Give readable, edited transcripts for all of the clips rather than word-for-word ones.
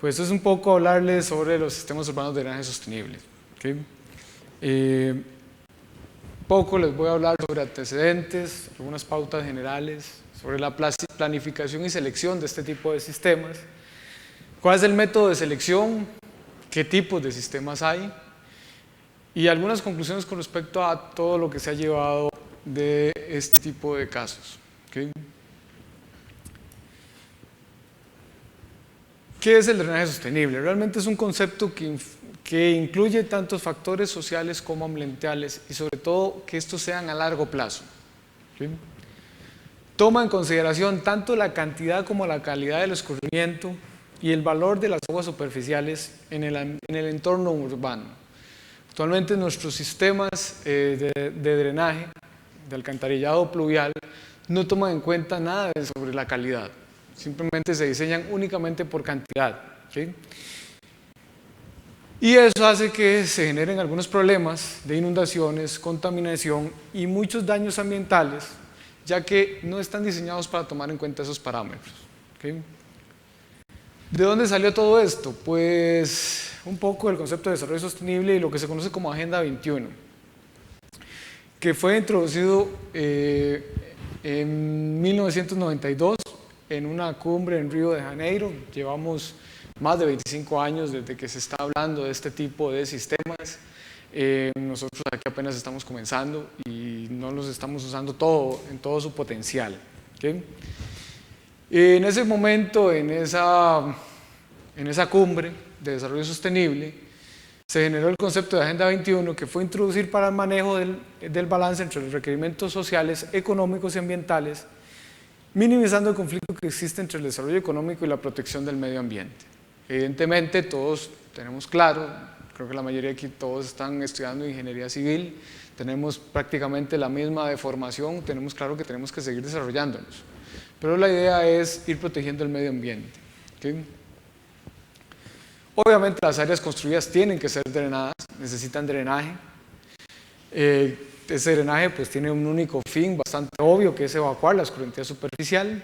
Pues es un poco hablarles sobre los sistemas urbanos de drenaje sostenible. ¿Okay? Poco les voy a hablar sobre antecedentes, algunas pautas generales, sobre la planificación y selección de este tipo de sistemas, cuál es el método de selección, qué tipos de sistemas hay y algunas conclusiones con respecto a todo lo que se ha llevado de este tipo de casos. ¿Okay? ¿Qué es el drenaje sostenible? Realmente es un concepto que incluye tantos factores sociales como ambientales y sobre todo que estos sean a largo plazo. ¿Sí? Toma en consideración tanto la cantidad como la calidad del escurrimiento y el valor de las aguas superficiales en el entorno urbano. Actualmente nuestros sistemas de drenaje, de alcantarillado pluvial, no toman en cuenta nada sobre la calidad. Simplemente se diseñan únicamente por cantidad. ¿Sí? Y eso hace que se generen algunos problemas de inundaciones, contaminación y muchos daños ambientales, ya que no están diseñados para tomar en cuenta esos parámetros. ¿Okay? ¿De dónde salió todo esto? Pues un poco del concepto de desarrollo sostenible y lo que se conoce como Agenda 21, que fue introducido en 1992 en una cumbre en Río de Janeiro. Llevamos más de 25 años desde que se está hablando de este tipo de sistemas. Nosotros aquí apenas estamos comenzando y no los estamos usando en todo su potencial. ¿Okay? En ese momento, en esa cumbre de desarrollo sostenible, se generó el concepto de Agenda 21, que fue introducir para el manejo del balance entre los requerimientos sociales, económicos y ambientales, minimizando el conflicto que existe entre el desarrollo económico y la protección del medio ambiente. Evidentemente todos tenemos claro, creo que la mayoría de aquí todos están estudiando ingeniería civil, tenemos prácticamente la misma formación, tenemos claro que tenemos que seguir desarrollándonos, pero la idea es ir protegiendo el medio ambiente. ¿Okay? Obviamente las áreas construidas tienen que ser drenadas, necesitan drenaje. Ese drenaje pues tiene un único fin bastante obvio, que es evacuar la escorrentía superficial,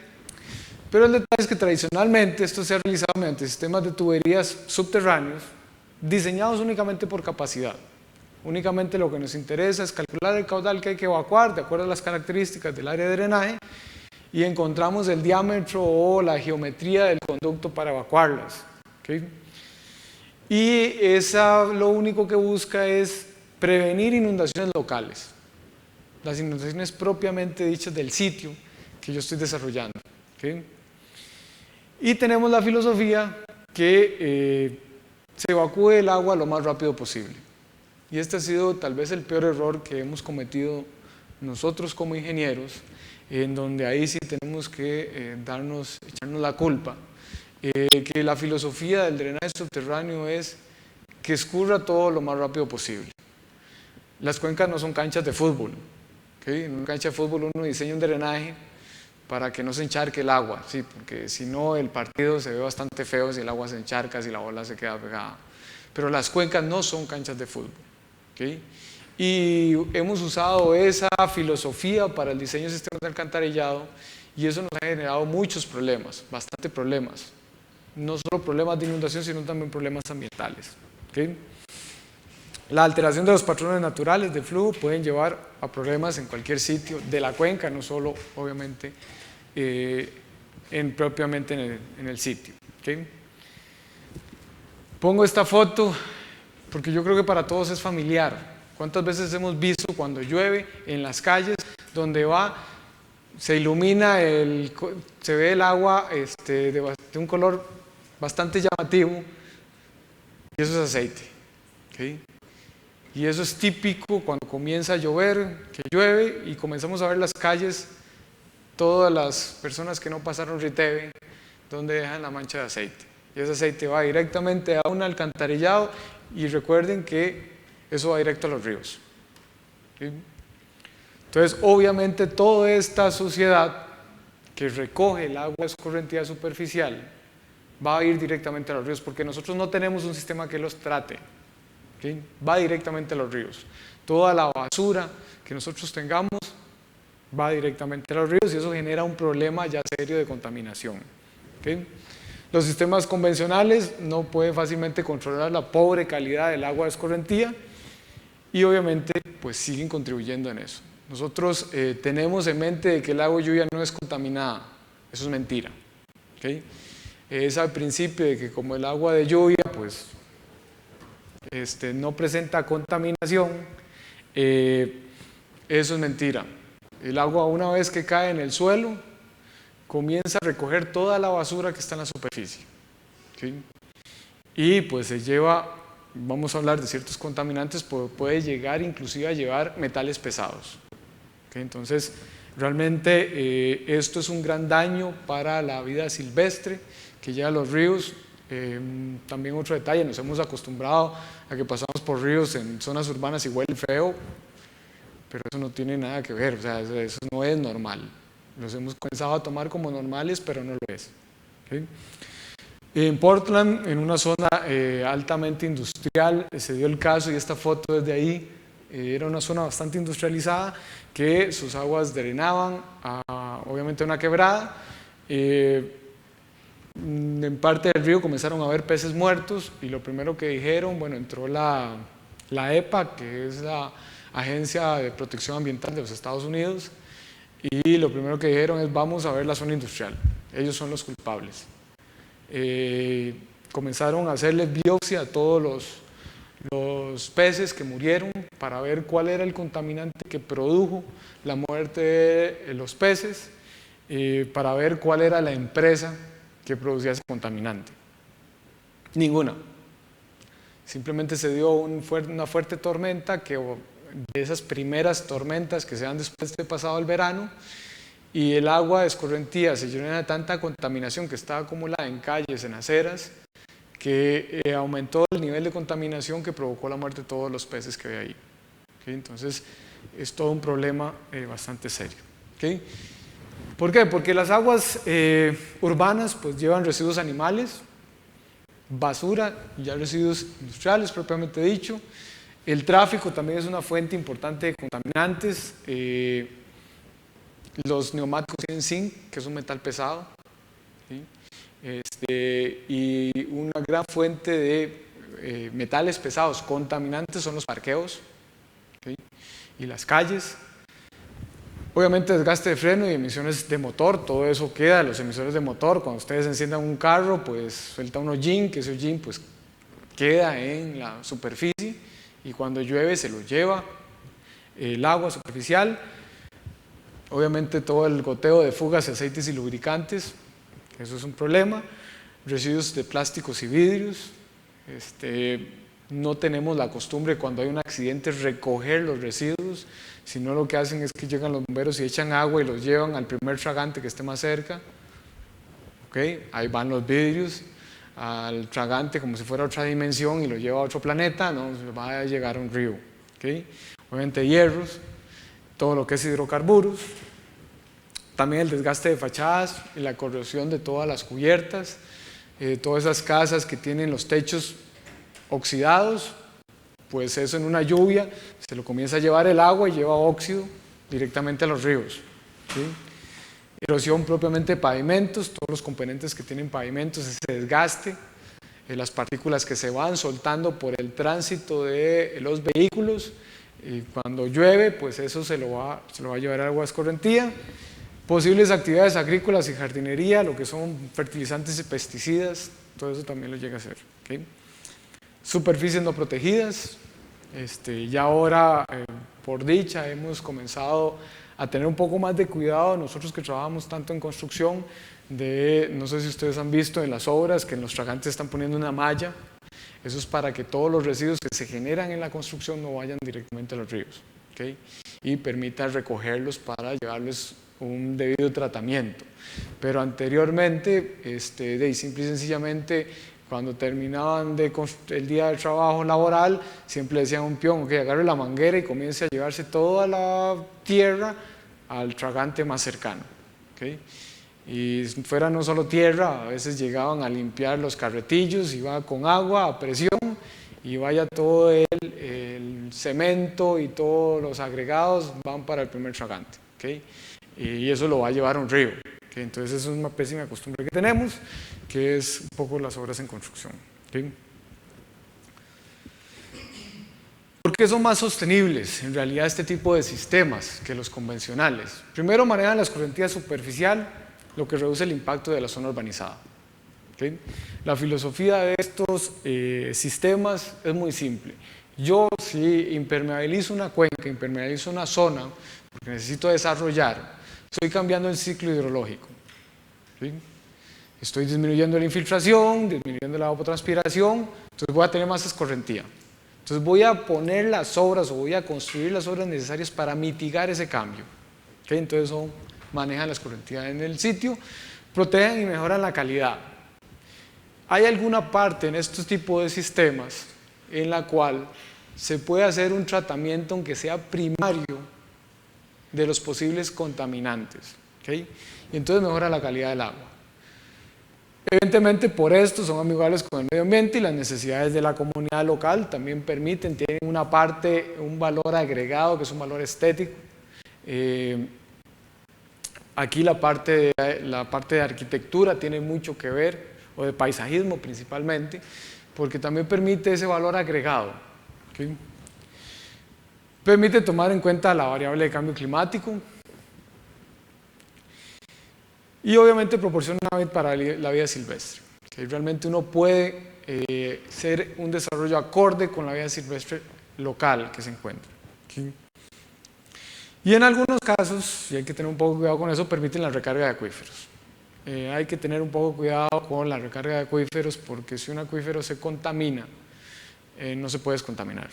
pero el detalle es que tradicionalmente esto se ha realizado mediante sistemas de tuberías subterráneos diseñados únicamente por capacidad. Únicamente lo que nos interesa es calcular el caudal que hay que evacuar de acuerdo a las características del área de drenaje y encontramos el diámetro o la geometría del conducto para evacuarlas. ¿Okay? Y lo único que busca es prevenir inundaciones locales, las inundaciones propiamente dichas del sitio que yo estoy desarrollando. ¿Okay? Y tenemos la filosofía que se evacúe el agua lo más rápido posible. Y este ha sido tal vez el peor error que hemos cometido nosotros como ingenieros, en donde ahí sí tenemos que echarnos la culpa. Que la filosofía del drenaje subterráneo es que escurra todo lo más rápido posible. Las cuencas no son canchas de fútbol. ¿Okay? En una cancha de fútbol uno diseña un drenaje para que no se encharque el agua, ¿sí? Porque si no el partido se ve bastante feo si el agua se encharca, si la bola se queda pegada. Pero las cuencas no son canchas de fútbol. ¿Okay? Y hemos usado esa filosofía para el diseño de sistemas de alcantarillado y eso nos ha generado muchos problemas, bastantes problemas. No solo problemas de inundación, sino también problemas ambientales. ¿Okay? La alteración de los patrones naturales de flujo pueden llevar a problemas en cualquier sitio de la cuenca, no solo obviamente propiamente en el sitio. ¿Okay? Pongo esta foto porque yo creo que para todos es familiar. ¿Cuántas veces hemos visto cuando llueve en las calles donde se ilumina, se ve el agua de un color bastante llamativo y eso es aceite? ¿Okay? Y eso es típico cuando comienza a llover, que llueve y comenzamos a ver las calles, todas las personas que no pasaron Riteve, donde dejan la mancha de aceite. Y ese aceite va directamente a un alcantarillado y recuerden que eso va directo a los ríos. ¿Sí? Entonces, obviamente, toda esta suciedad que recoge el agua escorrentía superficial va a ir directamente a los ríos, porque nosotros no tenemos un sistema que los trate. ¿Okay? Va directamente a los ríos. Toda la basura que nosotros tengamos va directamente a los ríos y eso genera un problema ya serio de contaminación. ¿Okay? Los sistemas convencionales no pueden fácilmente controlar la pobre calidad del agua de escorrentía y obviamente pues siguen contribuyendo en eso. Nosotros tenemos en mente de que el agua de lluvia no es contaminada, eso es mentira. ¿Okay? Es al principio de que como el agua de lluvia pues no presenta contaminación, eso es mentira. El agua una vez que cae en el suelo comienza a recoger toda la basura que está en la superficie. ¿Okay? Y pues se lleva, vamos a hablar de ciertos contaminantes, puede llegar inclusive a llevar metales pesados. ¿Okay? Entonces realmente esto es un gran daño para la vida silvestre que llega a los ríos. También otro detalle, nos hemos acostumbrado a que pasamos por ríos en zonas urbanas y huele feo, pero eso no tiene nada que ver, o sea, eso no es normal. Los hemos comenzado a tomar como normales, pero no lo es. ¿Okay? En Portland, en una zona altamente industrial, se dio el caso, y esta foto es de ahí, era una zona bastante industrializada, que sus aguas drenaban obviamente a una quebrada. En parte del río comenzaron a haber peces muertos, y lo primero que dijeron, bueno, entró la EPA, que es la Agencia de Protección Ambiental de los Estados Unidos, y lo primero que dijeron es vamos a ver la zona industrial, ellos son los culpables. Comenzaron a hacerle biopsia a todos los peces que murieron para ver cuál era el contaminante que produjo la muerte de los peces, para ver cuál era la empresa que producía ese contaminante. Ninguna. Simplemente se dio una fuerte tormenta, de esas primeras tormentas que se dan después de pasado el verano, y el agua de escorrentía se llenó de tanta contaminación que estaba acumulada en calles, en aceras, que aumentó el nivel de contaminación que provocó la muerte de todos los peces que había ahí. ¿Okay? Entonces es todo un problema bastante serio. ¿Okay? ¿Por qué? Porque las aguas urbanas pues llevan residuos animales, basura, ya residuos industriales propiamente dicho. El tráfico también es una fuente importante de contaminantes. Los neumáticos tienen zinc, que es un metal pesado, ¿sí? Y una gran fuente de metales pesados contaminantes son los parqueos, ¿sí? Y las calles. Obviamente desgaste de freno y emisiones de motor, todo eso queda, los emisores de motor. Cuando ustedes enciendan un carro, pues suelta un hollín, que ese hollín pues queda en la superficie, y cuando llueve se lo lleva el agua superficial. Obviamente todo el goteo de fugas de aceites y lubricantes, eso es un problema. Residuos de plásticos y vidrios. No tenemos la costumbre cuando hay un accidente recoger los residuos, sino lo que hacen es que llegan los bomberos y echan agua y los llevan al primer tragante que esté más cerca. ¿Okay? Ahí van los vidrios al tragante como si fuera otra dimensión y lo lleva a otro planeta, no va a llegar a un río. ¿Okay? Obviamente hierros, todo lo que es hidrocarburos, también el desgaste de fachadas y la corrosión de todas las cubiertas, todas esas casas que tienen los techos oxidados, pues eso en una lluvia se lo comienza a llevar el agua y lleva óxido directamente a los ríos. ¿Sí? Erosión propiamente de pavimentos, todos los componentes que tienen pavimentos, ese desgaste, las partículas que se van soltando por el tránsito de los vehículos, y cuando llueve pues eso se lo va a llevar al agua escorrentía. Posibles actividades agrícolas y jardinería, lo que son fertilizantes y pesticidas, todo eso también lo llega a hacer. ¿Okay? Superficies no protegidas, ya ahora por dicha hemos comenzado a tener un poco más de cuidado nosotros que trabajamos tanto en construcción, no sé si ustedes han visto en las obras que en los tragantes están poniendo una malla, eso es para que todos los residuos que se generan en la construcción no vayan directamente a los ríos, ¿okay? Y permita recogerlos para llevarles un debido tratamiento. Pero anteriormente, simple y sencillamente, cuando terminaban el día de trabajo laboral, siempre decían a un peón, ok, agarre la manguera y comience a llevarse toda la tierra al tragante más cercano. ¿Okay? Y fuera no solo tierra, a veces llegaban a limpiar los carretillos, iba con agua a presión y vaya todo el cemento y todos los agregados van para el primer tragante. ¿Okay? Y eso lo va a llevar a un río. Entonces eso es una pésima costumbre que tenemos, que es un poco las obras en construcción. ¿Por qué son más sostenibles en realidad este tipo de sistemas que los convencionales? Primero, manejan la escorrentía superficial, lo que reduce el impacto de la zona urbanizada. La filosofía de estos sistemas es muy simple. Yo, si impermeabilizo una cuenca, impermeabilizo una zona, porque necesito desarrollar, estoy cambiando el ciclo hidrológico. Estoy disminuyendo la infiltración, disminuyendo la evapotranspiración, entonces voy a tener más escorrentía. Entonces voy a poner las obras o voy a construir las obras necesarias para mitigar ese cambio. Entonces manejan la escorrentía en el sitio, protegen y mejoran la calidad. Hay alguna parte en estos tipos de sistemas en la cual se puede hacer un tratamiento, aunque sea primario, de los posibles contaminantes. Y entonces mejora la calidad del agua. Evidentemente, por esto son amigables con el medio ambiente y las necesidades de la comunidad local también permiten, tienen una parte, un valor agregado que es un valor estético. Aquí la parte de arquitectura tiene mucho que ver, o de paisajismo principalmente, porque también permite ese valor agregado. Permite tomar en cuenta la variable de cambio climático y obviamente proporciona un hábitat para la vida silvestre. Realmente uno puede ser un desarrollo acorde con la vida silvestre local que se encuentra. Y en algunos casos, y hay que tener un poco de cuidado con eso, permiten la recarga de acuíferos. Hay que tener un poco de cuidado con la recarga de acuíferos porque si un acuífero se contamina, no se puede descontaminar.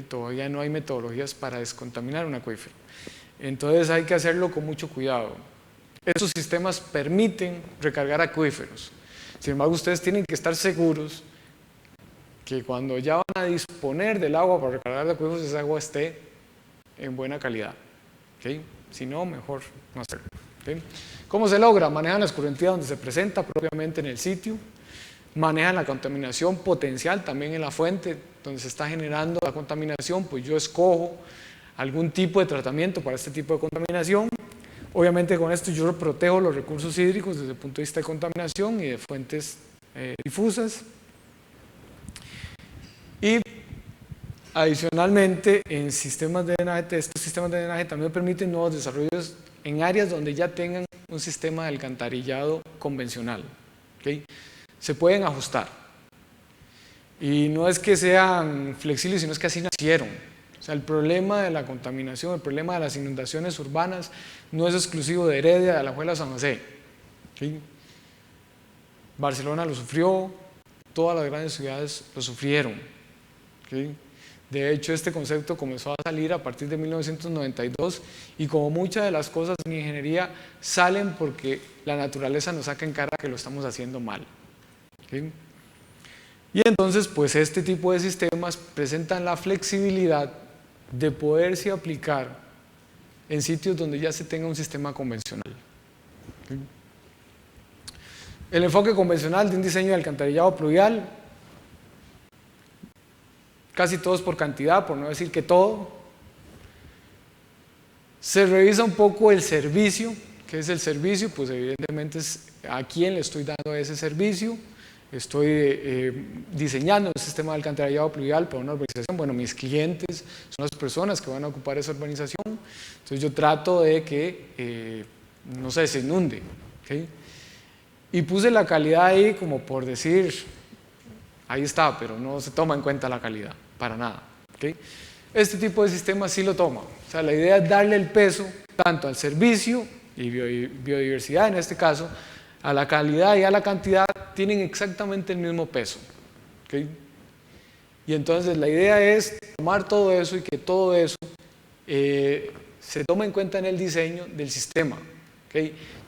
Todavía no hay metodologías para descontaminar un acuífero. Entonces hay que hacerlo con mucho cuidado. Esos sistemas permiten recargar acuíferos. Sin embargo, ustedes tienen que estar seguros que cuando ya van a disponer del agua para recargar de acuíferos, esa agua esté en buena calidad. Si no, mejor no hacerlo. ¿Cómo se logra? Manejan la escorrentía donde se presenta propiamente en el sitio, manejan la contaminación potencial también en la fuente donde se está generando la contaminación, pues yo escojo algún tipo de tratamiento para este tipo de contaminación. Obviamente con esto yo protejo los recursos hídricos desde el punto de vista de contaminación y de fuentes difusas. Y adicionalmente en sistemas de drenaje, estos sistemas de drenaje también permiten nuevos desarrollos en áreas donde ya tengan un sistema de alcantarillado convencional. Se pueden ajustar. Y no es que sean flexibles, sino es que así nacieron. O sea, el problema de la contaminación, el problema de las inundaciones urbanas no es exclusivo de Heredia, de Alajuela, San José. Barcelona lo sufrió, todas las grandes ciudades lo sufrieron. De hecho, este concepto comenzó a salir a partir de 1992 y como muchas de las cosas en ingeniería salen porque la naturaleza nos saca en cara que lo estamos haciendo mal. Y entonces, pues este tipo de sistemas presentan la flexibilidad de poderse aplicar en sitios donde ya se tenga un sistema convencional. El enfoque convencional de un diseño de alcantarillado pluvial, casi todos por cantidad, por no decir que todo. Se revisa un poco el servicio. ¿Qué es el servicio? Pues evidentemente es a quién le estoy dando ese servicio. Estoy diseñando un sistema de alcantarillado pluvial para una urbanización. Bueno, mis clientes son las personas que van a ocupar esa urbanización. Entonces yo trato de que, no sé, se inunde. Y puse la calidad ahí como por decir, ahí está, pero no se toma en cuenta la calidad, para nada. Este tipo de sistemas sí lo toma. O sea, la idea es darle el peso tanto al servicio y biodiversidad en este caso, a la calidad y a la cantidad tienen exactamente el mismo peso. Y entonces la idea es tomar todo eso y que todo eso se tome en cuenta en el diseño del sistema.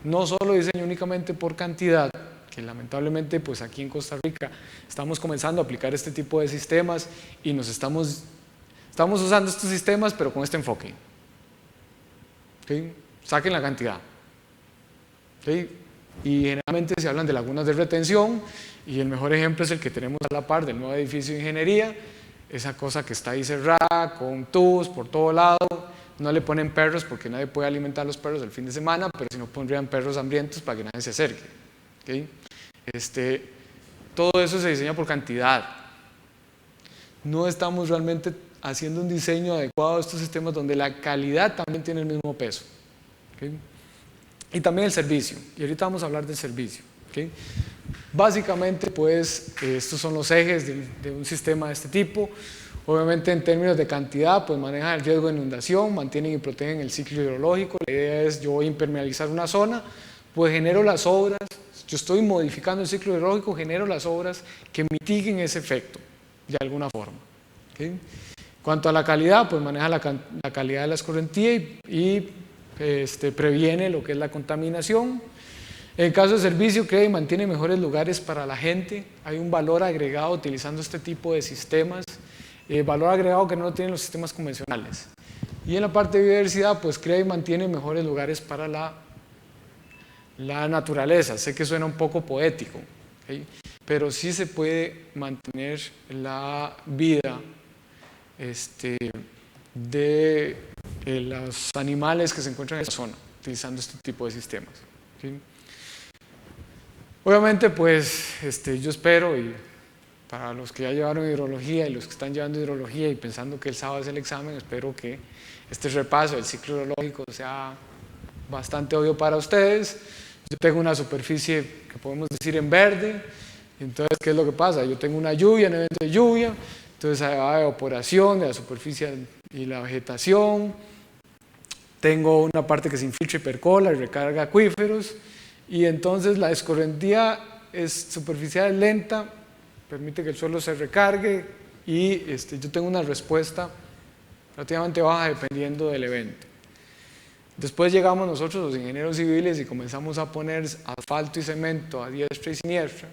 No solo diseño únicamente por cantidad, que lamentablemente pues aquí en Costa Rica estamos comenzando a aplicar este tipo de sistemas y nos estamos usando estos sistemas pero con este enfoque. Saquen la cantidad. Y generalmente se hablan de lagunas de retención y el mejor ejemplo es el que tenemos a la par del nuevo edificio de ingeniería, esa cosa que está ahí cerrada con tubos por todo lado, no le ponen perros porque nadie puede alimentar a los perros el fin de semana, pero si no pondrían perros hambrientos para que nadie se acerque. ¿Okay? Todo eso se diseña por cantidad. No estamos realmente haciendo un diseño adecuado a estos sistemas donde la calidad también tiene el mismo peso. ¿Okay? Y también el servicio, y ahorita vamos a hablar del servicio. ¿Okay? Básicamente, pues, estos son los ejes de un sistema de este tipo. Obviamente, en términos de cantidad, pues manejan el riesgo de inundación, mantienen y protegen el ciclo hidrológico. La idea es, yo voy a impermeabilizar una zona, pues genero las obras, yo estoy modificando el ciclo hidrológico, genero las obras que mitiguen ese efecto, de alguna forma. ¿Okay? Cuanto a la calidad, pues maneja la calidad de la escorrentía y previene lo que es la contaminación. En caso de servicio, crea y mantiene mejores lugares para la gente. Hay un valor agregado utilizando este tipo de sistemas, valor agregado que no lo tienen los sistemas convencionales. Y en la parte de biodiversidad, pues crea y mantiene mejores lugares para la naturaleza. Sé que suena un poco poético, ¿okay? Pero sí se puede mantener la vida de los animales que se encuentran en esa zona, utilizando este tipo de sistemas. ¿Okay? Obviamente, pues, yo espero, y para los que ya llevaron hidrología y los que están llevando hidrología y pensando que el sábado es el examen, espero que este repaso del ciclo hidrológico sea bastante obvio para ustedes. Yo tengo una superficie que podemos decir en verde, entonces, ¿qué es lo que pasa? Yo tengo una lluvia, un evento de lluvia, entonces hay evaporación de la superficie y la vegetación, tengo una parte que se infiltra y percola y recarga acuíferos, y entonces la escorrentía superficial lenta, permite que el suelo se recargue y yo tengo una respuesta relativamente baja dependiendo del evento. Después llegamos nosotros los ingenieros civiles y comenzamos a poner asfalto y cemento a diestra y siniestra.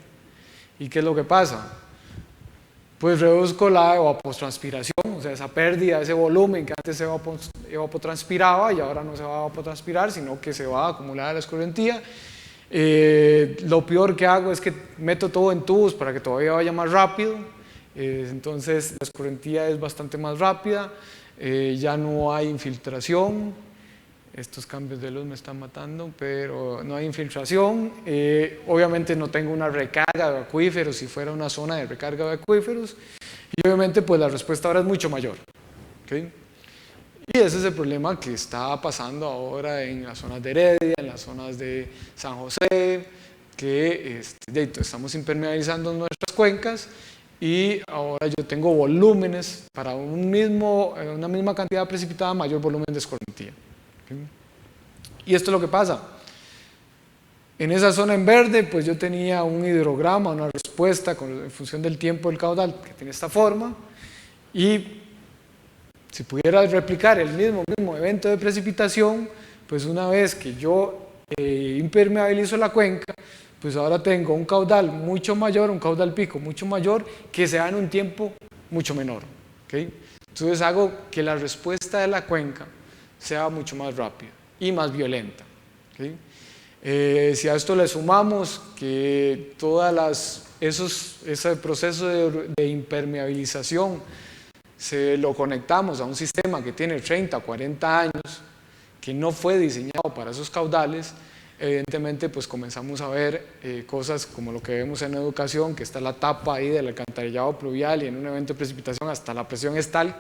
¿Y qué es lo que pasa? Pues reduzco la evapotranspiración, o sea, esa pérdida, ese volumen que antes se evapotranspiraba y ahora no se va a evapotranspirar, sino que se va a acumular la escorrentía. Lo peor que hago es que meto todo en tubos para que todavía vaya más rápido, entonces la escorrentía es bastante más rápida, ya no hay infiltración. Estos cambios de luz me están matando, pero no hay infiltración. Obviamente no tengo una recarga de acuíferos si fuera una zona de recarga de acuíferos, y obviamente pues la respuesta ahora es mucho mayor. ¿Okay? Y ese es el problema que está pasando ahora en las zonas de Heredia, en las zonas de San José, que estamos impermeabilizando nuestras cuencas y ahora yo tengo volúmenes para una misma cantidad precipitada, mayor volumen de escorrentía. ¿Okay? Y esto es lo que pasa. En esa zona en verde, pues yo tenía un hidrograma, una respuesta en función del tiempo del caudal que tiene esta forma, y si pudiera replicar el mismo evento de precipitación, pues una vez que yo impermeabilizo la cuenca, pues ahora tengo un caudal mucho mayor, un caudal pico mucho mayor, que se da en un tiempo mucho menor. ¿Okay? Entonces hago que la respuesta de la cuenca sea mucho más rápida y más violenta. ¿Okay? Si a esto le sumamos que ese proceso de impermeabilización lo conectamos a un sistema que tiene 30 o 40 años, que no fue diseñado para esos caudales, evidentemente pues comenzamos a ver cosas como lo que vemos en educación, que está la tapa ahí del alcantarillado pluvial y en un evento de precipitación hasta la presión es tal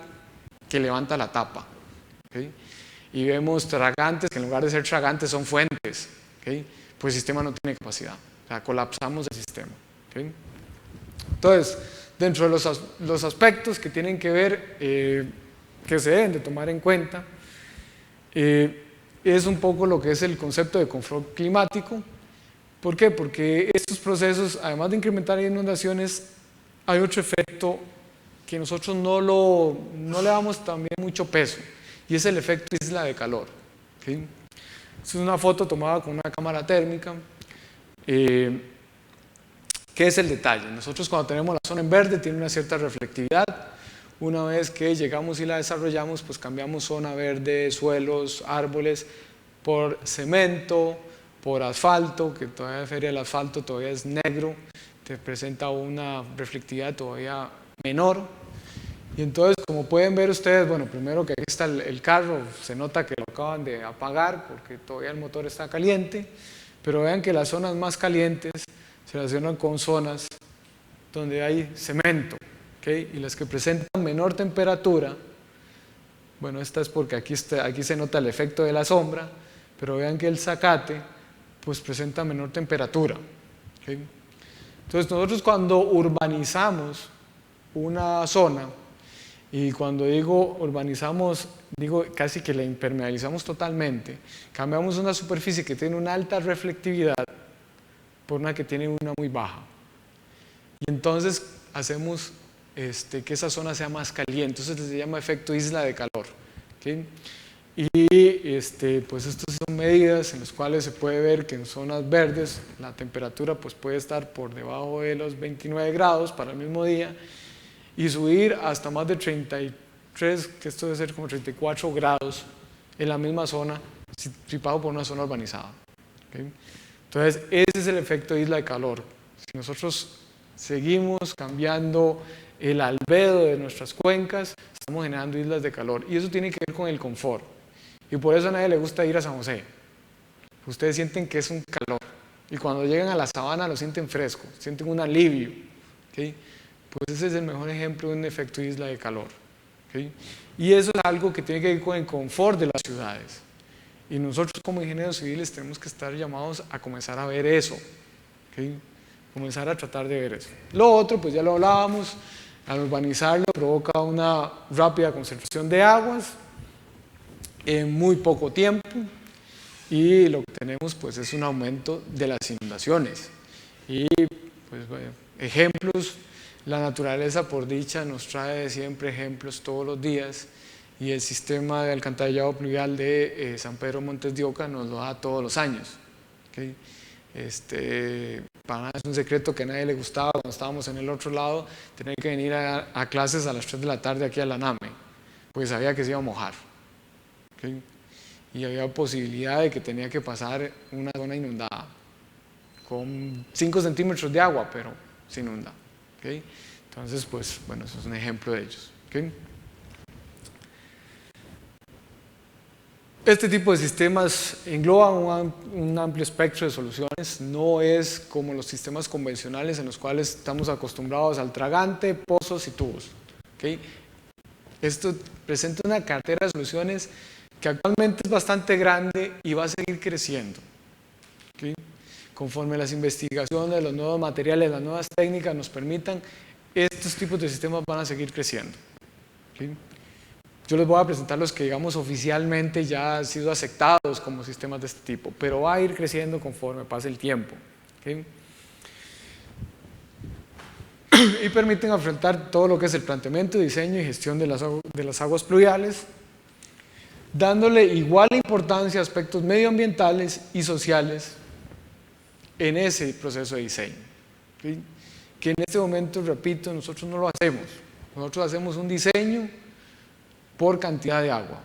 que levanta la tapa. ¿Okay? Y vemos tragantes que en lugar de ser tragantes son fuentes. ¿Okay? Pues el sistema no tiene capacidad, o sea, colapsamos el sistema. ¿Okay? Entonces, dentro de los aspectos que tienen que ver, que se deben de tomar en cuenta, es un poco lo que es el concepto de confort climático. ¿Por qué? Porque estos procesos, además de incrementar inundaciones, hay otro efecto que nosotros no le damos también mucho peso, y es el efecto isla de calor. ¿Okay? Esta es una foto tomada con una cámara térmica. ¿Qué es el detalle? Nosotros cuando tenemos la zona en verde tiene una cierta reflectividad. Una vez que llegamos y la desarrollamos, pues cambiamos zona verde, suelos, árboles, por cemento, por asfalto, que todavía el asfalto todavía es negro, te presenta una reflectividad todavía menor. Y entonces, como pueden ver ustedes, bueno, primero que aquí está el carro, se nota que lo acaban de apagar porque todavía el motor está caliente, pero vean que las zonas más calientes se relacionan con zonas donde hay cemento, ¿okay? Y las que presentan menor temperatura, bueno, esta es porque aquí se nota el efecto de la sombra, pero vean que el zacate pues presenta menor temperatura, ¿okay? Entonces nosotros cuando urbanizamos una zona, y cuando digo urbanizamos, digo casi que la impermeabilizamos totalmente, cambiamos una superficie que tiene una alta reflectividad por una que tiene una muy baja. Y entonces hacemos que esa zona sea más caliente, eso se llama efecto isla de calor, ¿okay? Y pues estas son medidas en las cuales se puede ver que en zonas verdes la temperatura pues puede estar por debajo de los 29 grados para el mismo día y subir hasta más de 33, que esto debe ser como 34 grados en la misma zona si paso por una zona urbanizada, ¿okay? Entonces ese es el efecto isla de calor. Si nosotros seguimos cambiando el albedo de nuestras cuencas, estamos generando islas de calor y eso tiene que ver con el confort. Y por eso a nadie le gusta ir a San José. Ustedes sienten que es un calor. Y cuando llegan a la sabana lo sienten fresco, sienten un alivio, ¿okay? Pues ese es el mejor ejemplo de un efecto isla de calor, ¿okay? Y eso es algo que tiene que ver con el confort de las ciudades. Y nosotros como ingenieros civiles tenemos que estar llamados a comenzar a ver eso, ¿okay? Comenzar a tratar de ver eso. Lo otro, pues ya lo hablábamos, al urbanizarlo provoca una rápida concentración de aguas en muy poco tiempo y lo que tenemos pues es un aumento de las inundaciones y pues bueno, ejemplos, la naturaleza por dicha nos trae siempre ejemplos todos los días y el sistema de alcantarillado pluvial de San Pedro Montes de Oca nos lo da todos los años, ¿okay? Para nada es un secreto que a nadie le gustaba cuando estábamos en el otro lado tener que venir a clases a las 3 de la tarde aquí a la NAME porque sabía que se iba a mojar, ¿okay? Y había posibilidad de que tenía que pasar una zona inundada con 5 centímetros de agua, pero se inunda, ¿okay? Entonces pues bueno, eso es un ejemplo de ellos, ¿okay? Este tipo de sistemas engloban un amplio espectro de soluciones, no es como los sistemas convencionales en los cuales estamos acostumbrados al tragante, pozos y tubos, ¿okay? Esto presenta una cartera de soluciones que actualmente es bastante grande y va a seguir creciendo, ¿okay? Conforme las investigaciones, los nuevos materiales, las nuevas técnicas nos permitan, estos tipos de sistemas van a seguir creciendo, ¿okay? Yo les voy a presentar los que digamos oficialmente ya han sido aceptados como sistemas de este tipo, pero va a ir creciendo conforme pase el tiempo, ¿okay? Y permiten afrontar todo lo que es el planteamiento, diseño y gestión de las aguas pluviales, dándole igual importancia a aspectos medioambientales y sociales en ese proceso de diseño, ¿okay? Que en este momento, repito, nosotros no lo hacemos, nosotros hacemos un diseño por cantidad de agua.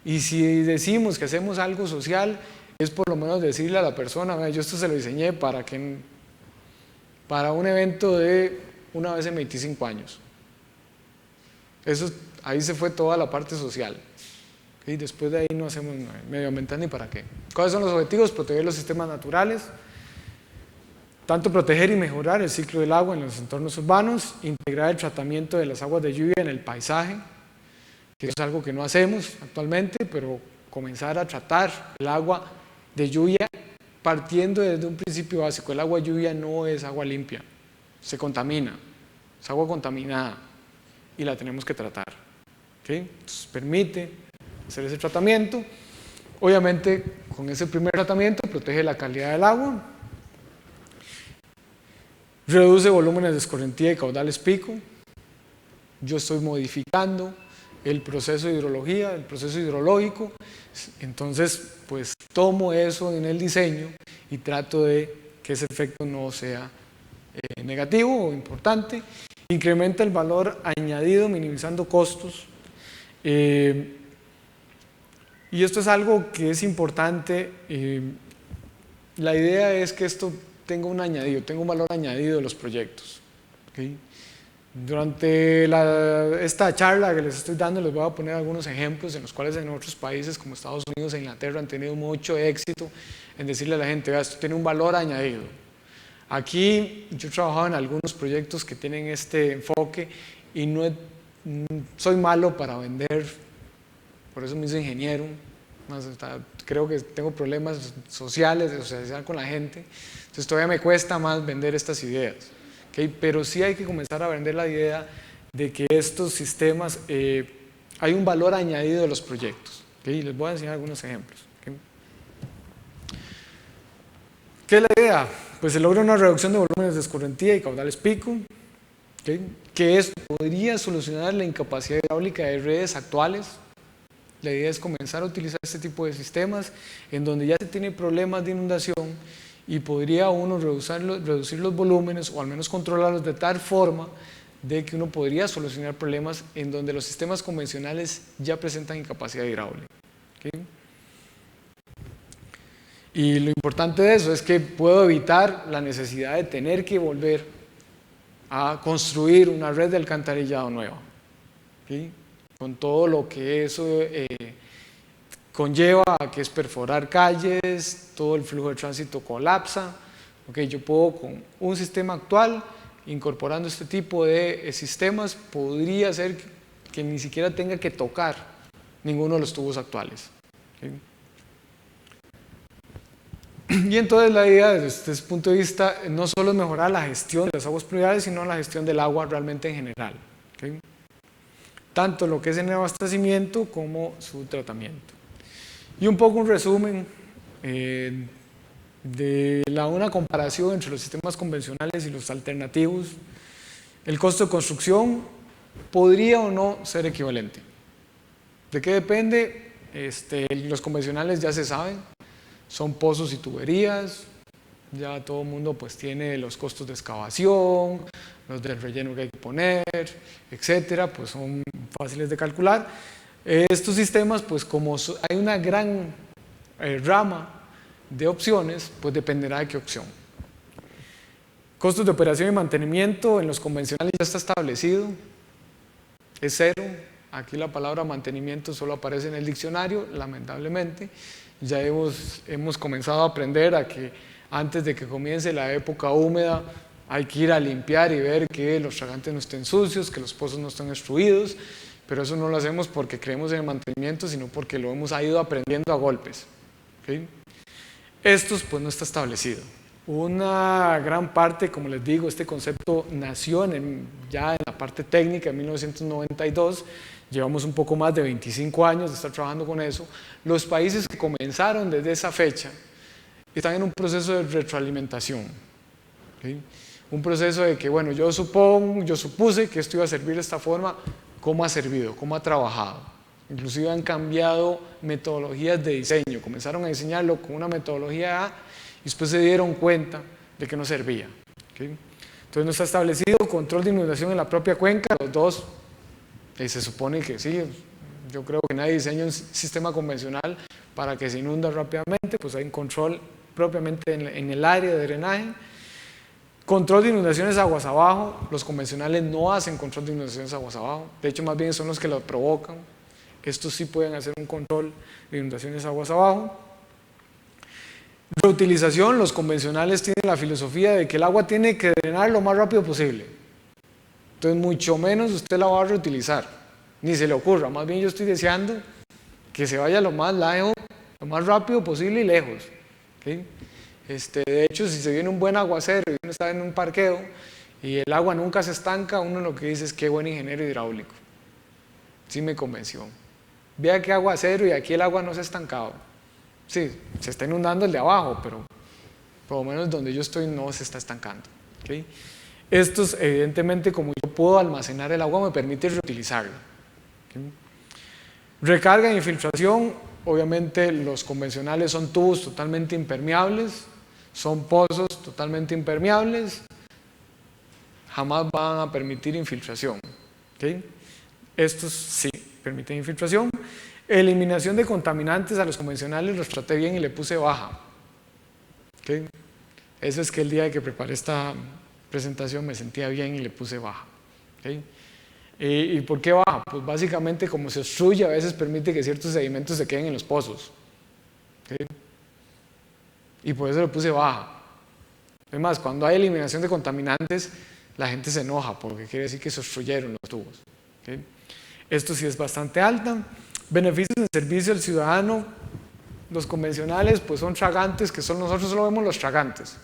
Y si decimos que hacemos algo social, es por lo menos decirle a la persona, yo esto se lo diseñé para un evento de una vez en 25 años. Eso, ahí se fue toda la parte social. Y después de ahí no hacemos medioambiental ni para qué. ¿Cuáles son los objetivos? Proteger los sistemas naturales, tanto proteger y mejorar el ciclo del agua en los entornos urbanos, integrar el tratamiento de las aguas de lluvia en el paisaje, que es algo que no hacemos actualmente, pero comenzar a tratar el agua de lluvia partiendo desde un principio básico. El agua de lluvia no es agua limpia, se contamina, es agua contaminada y la tenemos que tratar, ¿okay? Entonces permite hacer ese tratamiento. Obviamente con ese primer tratamiento protege la calidad del agua, reduce volúmenes de escorrentía y caudales pico. Yo estoy modificando el proceso de hidrología, el proceso hidrológico, entonces pues tomo eso en el diseño y trato de que ese efecto no sea negativo o importante. Incrementa el valor añadido minimizando costos, y esto es algo que es importante. La idea es que esto tenga un añadido, tenga un valor añadido de los proyectos, ¿okay? Durante esta charla que les estoy dando les voy a poner algunos ejemplos en los cuales en otros países como Estados Unidos e Inglaterra han tenido mucho éxito en decirle a la gente: vea, esto tiene un valor añadido. Aquí yo he trabajado en algunos proyectos que tienen este enfoque y soy malo para vender, por eso me hice ingeniero. Creo que tengo problemas sociales, de socializar con la gente, entonces todavía me cuesta más vender estas ideas. ¿Okay? Pero sí hay que comenzar a vender la idea de que estos sistemas, hay un valor añadido de los proyectos. ¿Okay? Les voy a enseñar algunos ejemplos. ¿Okay? ¿Qué es la idea? Pues se logra una reducción de volúmenes de escorrentía y caudales pico, ¿okay? Que esto podría solucionar la incapacidad hidráulica de redes actuales. La idea es comenzar a utilizar este tipo de sistemas en donde ya se tiene problemas de inundación y podría uno reducir los volúmenes o al menos controlarlos de tal forma de que uno podría solucionar problemas en donde los sistemas convencionales ya presentan incapacidad hidráulica. ¿Okay? Y lo importante de eso es que puedo evitar la necesidad de tener que volver a construir una red de alcantarillado nueva. ¿Okay? Con todo lo que eso conlleva, que es perforar calles, todo el flujo de tránsito colapsa. Okay, yo puedo con un sistema actual, incorporando este tipo de sistemas, podría ser que ni siquiera tenga que tocar ninguno de los tubos actuales. Okay. Y entonces la idea desde este punto de vista no solo es mejorar la gestión de las aguas pluviales, sino la gestión del agua realmente en general. Okay. Tanto lo que es el abastecimiento como su tratamiento. Y un poco un resumen de una comparación entre los sistemas convencionales y los alternativos. El costo de construcción podría o no ser equivalente. ¿De qué depende? Los convencionales ya se saben, son pozos y tuberías, ya todo el mundo pues tiene los costos de excavación, los del relleno que hay que poner, etcétera, pues son fáciles de calcular. Estos sistemas, pues como hay una gran rama de opciones, pues dependerá de qué opción. Costos de operación y mantenimiento en los convencionales ya está establecido, es cero. Aquí la palabra mantenimiento solo aparece en el diccionario, lamentablemente. Ya hemos comenzado a aprender a que antes de que comience la época húmeda hay que ir a limpiar y ver que los tragantes no estén sucios, que los pozos no estén obstruidos, pero eso no lo hacemos porque creemos en el mantenimiento, sino porque lo hemos ido aprendiendo a golpes. ¿Okay? Estos pues no está establecido. Una gran parte, como les digo, este concepto nació ya en la parte técnica en 1992, llevamos un poco más de 25 años de estar trabajando con eso. Los países que comenzaron desde esa fecha están en un proceso de retroalimentación. ¿Okay? Un proceso de que, bueno, yo supuse que esto iba a servir de esta forma, ¿cómo ha servido? ¿Cómo ha trabajado? Inclusive han cambiado metodologías de diseño, comenzaron a diseñarlo con una metodología A y después se dieron cuenta de que no servía. ¿Okay? Entonces no está establecido control de inundación en la propia cuenca, los dos, se supone que sí, yo creo que nadie diseña un sistema convencional para que se inunda rápidamente, pues hay un control propiamente en el área de drenaje. Control de inundaciones aguas abajo, los convencionales no hacen control de inundaciones aguas abajo, de hecho más bien son los que lo provocan. Estos sí pueden hacer un control de inundaciones aguas abajo. Reutilización, los convencionales tienen la filosofía de que el agua tiene que drenar lo más rápido posible. Entonces mucho menos usted la va a reutilizar, ni se le ocurra, más bien yo estoy deseando que se vaya lo más rápido posible y lejos. ¿Okay? De hecho, si se viene un buen aguacero y uno está en un parqueo y el agua nunca se estanca, uno lo que dice es qué buen ingeniero hidráulico. Sí me convenció. Vea qué aguacero y aquí el agua no se ha estancado. Sí, se está inundando el de abajo, pero por lo menos donde yo estoy no se está estancando. ¿Okay? Estos, evidentemente, como yo puedo almacenar el agua, me permite reutilizarlo. ¿Okay? Recarga e infiltración, obviamente los convencionales son tubos totalmente impermeables, son pozos totalmente impermeables, jamás van a permitir infiltración. ¿Okay? Estos sí permiten infiltración. Eliminación de contaminantes a los convencionales los traté bien y le puse baja. ¿Okay? Eso es que el día que preparé esta presentación me sentía bien y le puse baja. ¿Okay? ¿Y por qué baja? Pues básicamente como se obstruye, a veces permite que ciertos sedimentos se queden en los pozos. ¿Okay? Y por eso le puse baja. Además, cuando hay eliminación de contaminantes, la gente se enoja porque quiere decir que se obstruyeron los tubos. ¿Okay? Esto sí es bastante alta. Beneficios de servicio al ciudadano. Los convencionales pues son tragantes, que son, nosotros solo vemos los tragantes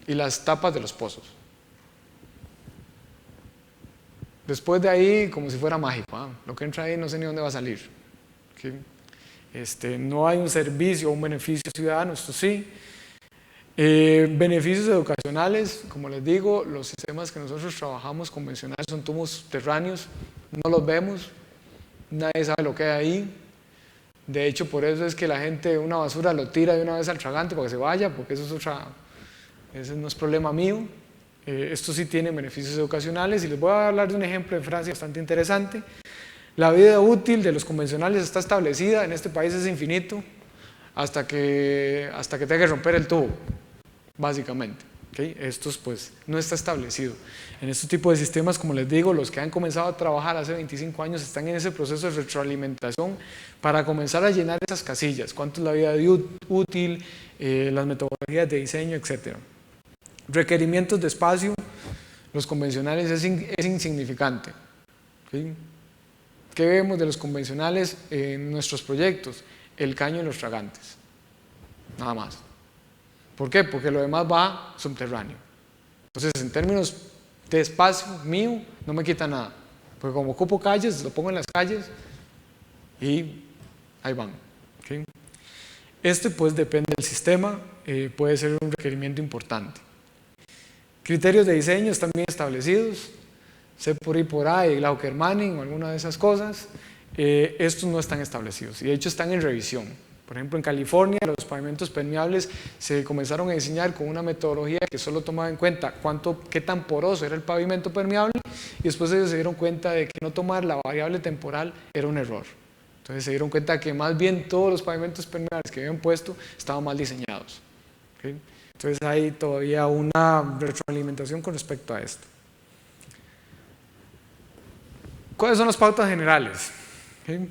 y las tapas de los pozos. Después de ahí, como si fuera mágico, lo que entra ahí no sé ni dónde va a salir. ¿Okay? No hay un servicio o un beneficio ciudadano, esto sí. Beneficios educacionales, como les digo, los sistemas que nosotros trabajamos convencionales son tubos subterráneos, no los vemos, nadie sabe lo que hay ahí. De hecho, por eso es que la gente una basura lo tira de una vez al tragante para que se vaya, porque ese no es problema mío. Esto sí tiene beneficios educacionales y les voy a hablar de un ejemplo en Francia bastante interesante. La vida útil de los convencionales está establecida, en este país es infinito, hasta que tenga que romper el tubo, básicamente. ¿Okay? Estos pues no está establecido. En este tipo de sistemas, como les digo, los que han comenzado a trabajar hace 25 años están en ese proceso de retroalimentación para comenzar a llenar esas casillas, cuánto es la vida útil, las metodologías de diseño, etc. Requerimientos de espacio, los convencionales es insignificante. ¿Okay? ¿Qué vemos de los convencionales en nuestros proyectos? El caño y los tragantes, nada más. ¿Por qué? Porque lo demás va subterráneo. Entonces, en términos de espacio mío, no me quita nada. Porque como ocupo calles, lo pongo en las calles y ahí van. ¿Okay? Pues depende del sistema, puede ser un requerimiento importante. Criterios de diseño están bien establecidos, C por I por A y Glauker-Manning o alguna de esas cosas. Estos no están establecidos y de hecho están en revisión. Por ejemplo, en California los pavimentos permeables se comenzaron a diseñar con una metodología que solo tomaba en cuenta qué tan poroso era el pavimento permeable y después ellos se dieron cuenta de que no tomar la variable temporal era un error. Entonces se dieron cuenta que más bien todos los pavimentos permeables que habían puesto estaban mal diseñados. ¿Okay? Entonces hay todavía una retroalimentación con respecto a esto. ¿Cuáles son las pautas generales? ¿Okay?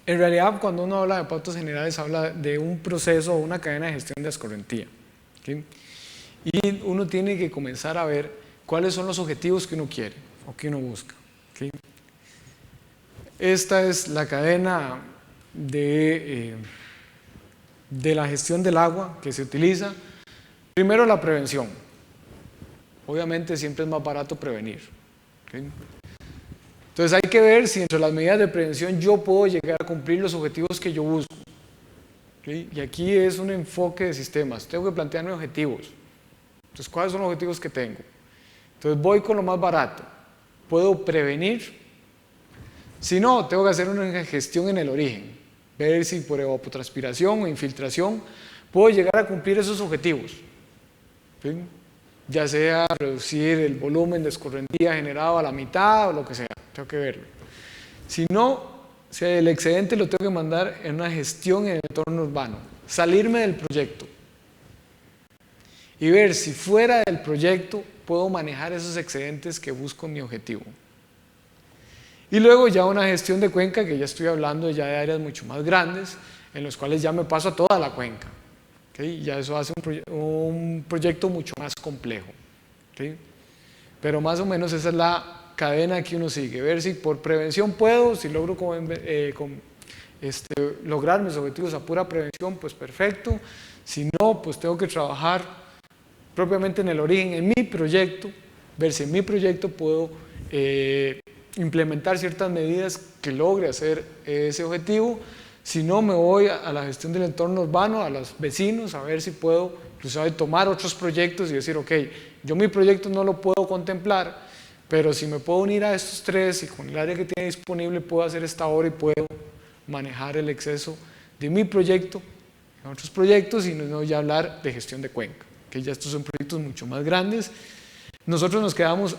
En realidad, cuando uno habla de pautas generales, habla de un proceso o una cadena de gestión de escorrentía. ¿Okay? Y uno tiene que comenzar a ver cuáles son los objetivos que uno quiere o que uno busca. ¿Okay? Esta es la cadena de la gestión del agua que se utiliza. Primero, la prevención. Obviamente siempre es más barato prevenir. ¿Okay? Entonces hay que ver si entre las medidas de prevención yo puedo llegar a cumplir los objetivos que yo busco. ¿Okay? Y aquí es un enfoque de sistemas. Tengo que plantearme objetivos. Entonces, ¿cuáles son los objetivos que tengo? Entonces voy con lo más barato. ¿Puedo prevenir? Si no, tengo que hacer una gestión en el origen. Ver si por evapotranspiración o infiltración puedo llegar a cumplir esos objetivos. ¿Okay? Ya sea reducir el volumen de escorrentía generado a la mitad o lo que sea. Tengo que verlo. Si no, si el excedente lo tengo que mandar en una gestión en el entorno urbano. Salirme del proyecto. Y ver si fuera del proyecto puedo manejar esos excedentes que busco en mi objetivo. Y luego ya una gestión de cuenca, que ya estoy hablando ya de áreas mucho más grandes, en los cuales ya me paso a toda la cuenca. ¿Okay? Ya eso hace un proyecto mucho más complejo. ¿Okay? Pero más o menos esa es la cadena que uno sigue, ver si por prevención puedo, si logro lograr mis objetivos a pura prevención, pues perfecto. Si no, pues tengo que trabajar propiamente en el origen, en mi proyecto, ver si en mi proyecto puedo implementar ciertas medidas que logre hacer ese objetivo. Si no, me voy a la gestión del entorno urbano, a los vecinos, a ver si puedo incluso tomar otros proyectos y decir, ok, yo mi proyecto no lo puedo contemplar, pero si me puedo unir a estos tres y con el área que tiene disponible puedo hacer esta obra y puedo manejar el exceso de mi proyecto en otros proyectos y no ya hablar de gestión de cuenca, que ya estos son proyectos mucho más grandes. Nosotros nos quedamos,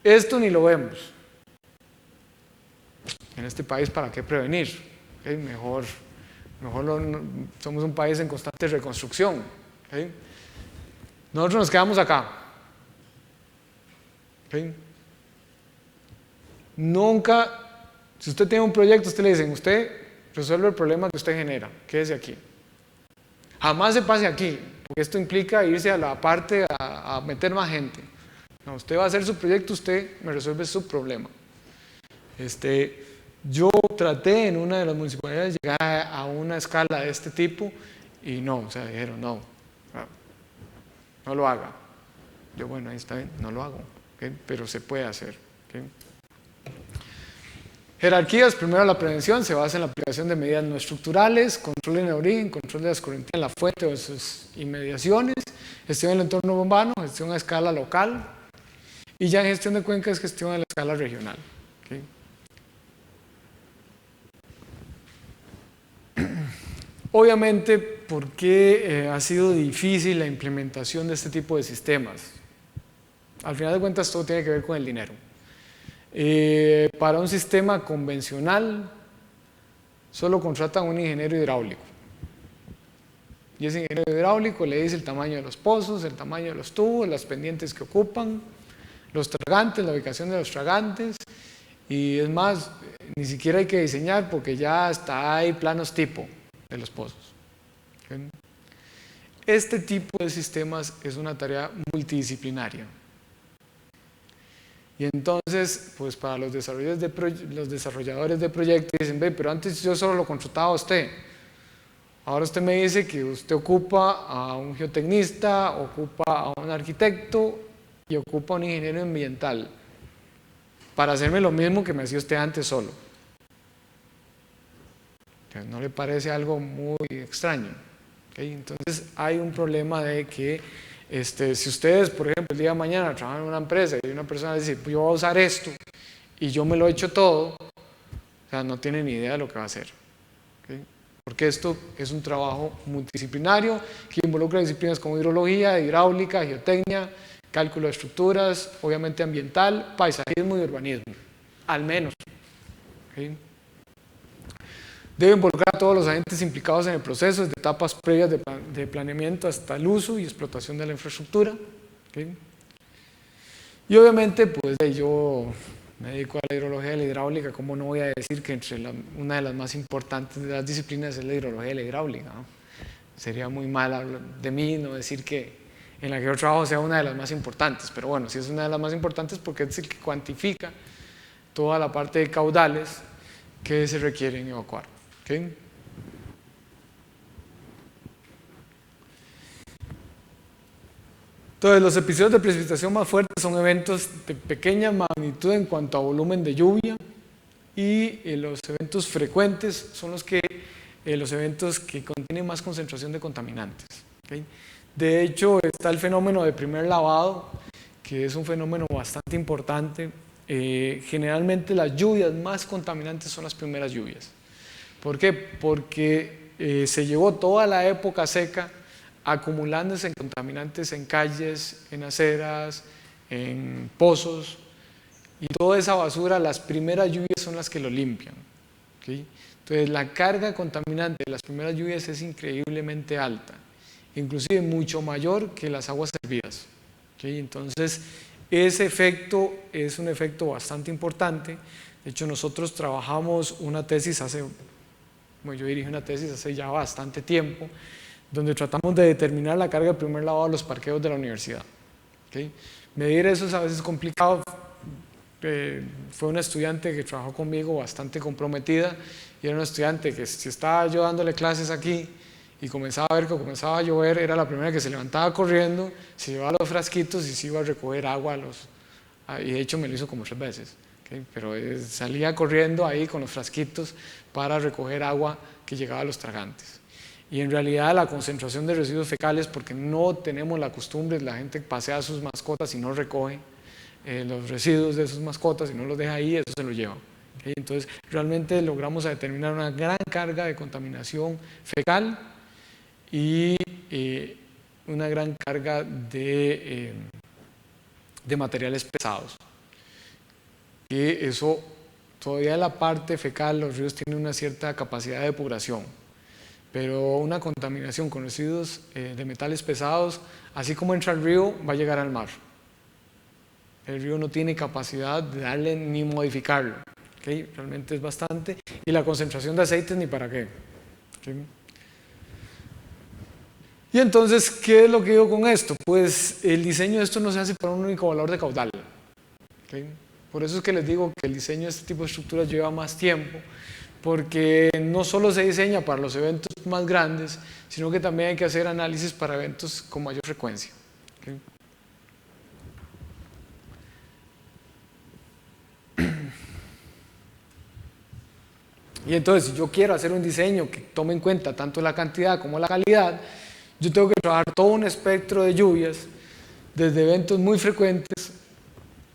esto ni lo vemos. En este país, ¿para qué prevenir? ¿Okay? Mejor somos un país en constante reconstrucción. ¿Okay? Nosotros nos quedamos acá. ¿Okay? Nunca, si usted tiene un proyecto, usted le dicen, usted resuelve el problema que usted genera, quédese aquí. Jamás se pase aquí, porque esto implica irse a la parte a meter más gente. No, usted va a hacer su proyecto, usted me resuelve su problema. Yo traté en una de las municipalidades de llegar a una escala de este tipo y no, o sea, dijeron no lo haga. Yo, bueno, ahí está bien, no lo hago, ¿okay? Pero se puede hacer. ¿Okay? Jerarquías, primero la prevención se basa en la aplicación de medidas no estructurales, control en el origen, control de las corrientes en la fuente o de sus inmediaciones, gestión del entorno urbano, gestión a escala local y ya en gestión de cuencas, gestión a la escala regional. ¿Okay? Obviamente, ¿por qué ha sido difícil la implementación de este tipo de sistemas? Al final de cuentas todo tiene que ver con el dinero. Para un sistema convencional solo contratan a un ingeniero hidráulico y ese ingeniero hidráulico le dice el tamaño de los pozos, el tamaño de los tubos, las pendientes que ocupan, los tragantes, la ubicación de los tragantes y es más, ni siquiera hay que diseñar porque ya hasta hay planos tipo de los pozos. ¿Okay? Este tipo de sistemas es una tarea multidisciplinaria. Y entonces, pues para los desarrolladores de proyectos dicen, ve, pero antes yo solo lo contrataba a usted. Ahora usted me dice que usted ocupa a un geotecnista, ocupa a un arquitecto y ocupa a un ingeniero ambiental para hacerme lo mismo que me hacía usted antes solo. ¿No le parece algo muy extraño? ¿Okay? Entonces hay un problema de que si ustedes, por ejemplo, el día de mañana trabajan en una empresa y una persona dice, pues yo voy a usar esto y yo me lo he hecho todo, o sea, no tiene ni idea de lo que va a hacer. ¿Okay? Porque esto es un trabajo multidisciplinario que involucra disciplinas como hidrología, hidráulica, geotecnia, cálculo de estructuras, obviamente ambiental, paisajismo y urbanismo, al menos. ¿Okay? Debe involucrar a todos los agentes implicados en el proceso, desde etapas previas de planeamiento hasta el uso y explotación de la infraestructura. ¿Okay? Y obviamente, pues yo me dedico a la hidrología y la hidráulica, ¿cómo no voy a decir que una de las más importantes de las disciplinas es la hidrología y la hidráulica? ¿No? Sería muy mal de mí no decir que en la que yo trabajo sea una de las más importantes, pero bueno, sí es una de las más importantes porque es el que cuantifica toda la parte de caudales que se requieren evacuar. ¿Okay? Entonces, los episodios de precipitación más fuertes son eventos de pequeña magnitud en cuanto a volumen de lluvia y los eventos frecuentes son los eventos que contienen más concentración de contaminantes. ¿Okay? De hecho, está el fenómeno de primer lavado, que es un fenómeno bastante importante. Generalmente las lluvias más contaminantes son las primeras lluvias. ¿Por qué? Porque se llevó toda la época seca acumulándose en contaminantes en calles, en aceras, en pozos, y toda esa basura, las primeras lluvias son las que lo limpian. ¿Okay? Entonces la carga contaminante de las primeras lluvias es increíblemente alta, inclusive mucho mayor que las aguas servidas. ¿Okay? Entonces ese efecto es un efecto bastante importante. De hecho, nosotros trabajamos una tesis yo dirigí una tesis hace ya bastante tiempo, donde tratamos de determinar la carga de primer lavado de los parqueos de la universidad. ¿Okay? Medir eso es a veces complicado. Fue una estudiante que trabajó conmigo bastante comprometida y era una estudiante que si estaba yo dándole clases aquí y comenzaba a ver que comenzaba a llover, era la primera que se levantaba corriendo, se llevaba los frasquitos y se iba a recoger agua y de hecho me lo hizo como 3 veces. ¿Okay? Pero salía corriendo ahí con los frasquitos para recoger agua que llegaba a los tragantes. Y en realidad la concentración de residuos fecales, porque no tenemos la costumbre, la gente pasea a sus mascotas y no recoge los residuos de sus mascotas y no los deja ahí, eso se lo lleva. ¿Okay? Entonces realmente logramos determinar una gran carga de contaminación fecal y una gran carga de materiales pesados. Y eso, todavía en la parte fecal, los ríos tienen una cierta capacidad de depuración, pero una contaminación con residuos de metales pesados, así como entra al río, va a llegar al mar. el río no tiene capacidad de darle ni modificarlo. ¿Okay? Realmente es bastante. Y la concentración de aceites ni para qué. ¿Okay? Y entonces, ¿qué es lo que digo con esto? Pues el diseño de esto no se hace para un único valor de caudal. ¿Okay? Por eso es que les digo que el diseño de este tipo de estructuras lleva más tiempo, porque no solo se diseña para los eventos más grandes, sino que también hay que hacer análisis para eventos con mayor frecuencia. ¿Okay? Y entonces, si yo quiero hacer un diseño que tome en cuenta tanto la cantidad como la calidad, yo tengo que trabajar todo un espectro de lluvias, desde eventos muy frecuentes,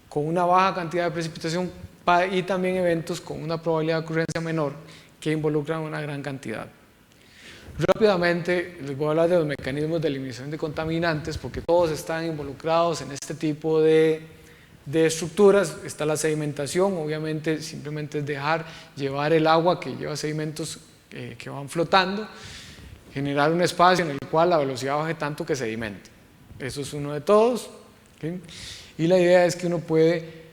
con una baja cantidad de precipitación, y también eventos con una probabilidad de ocurrencia menor, que involucran una gran cantidad. Rápidamente les voy a hablar de los mecanismos de eliminación de contaminantes, porque todos están involucrados en este tipo de estructuras. Está la sedimentación, obviamente simplemente es llevar el agua que lleva sedimentos que van flotando, generar un espacio en el cual la velocidad baje tanto que sedimente. Eso es uno de todos. ¿Okay? Y la idea es que uno puede,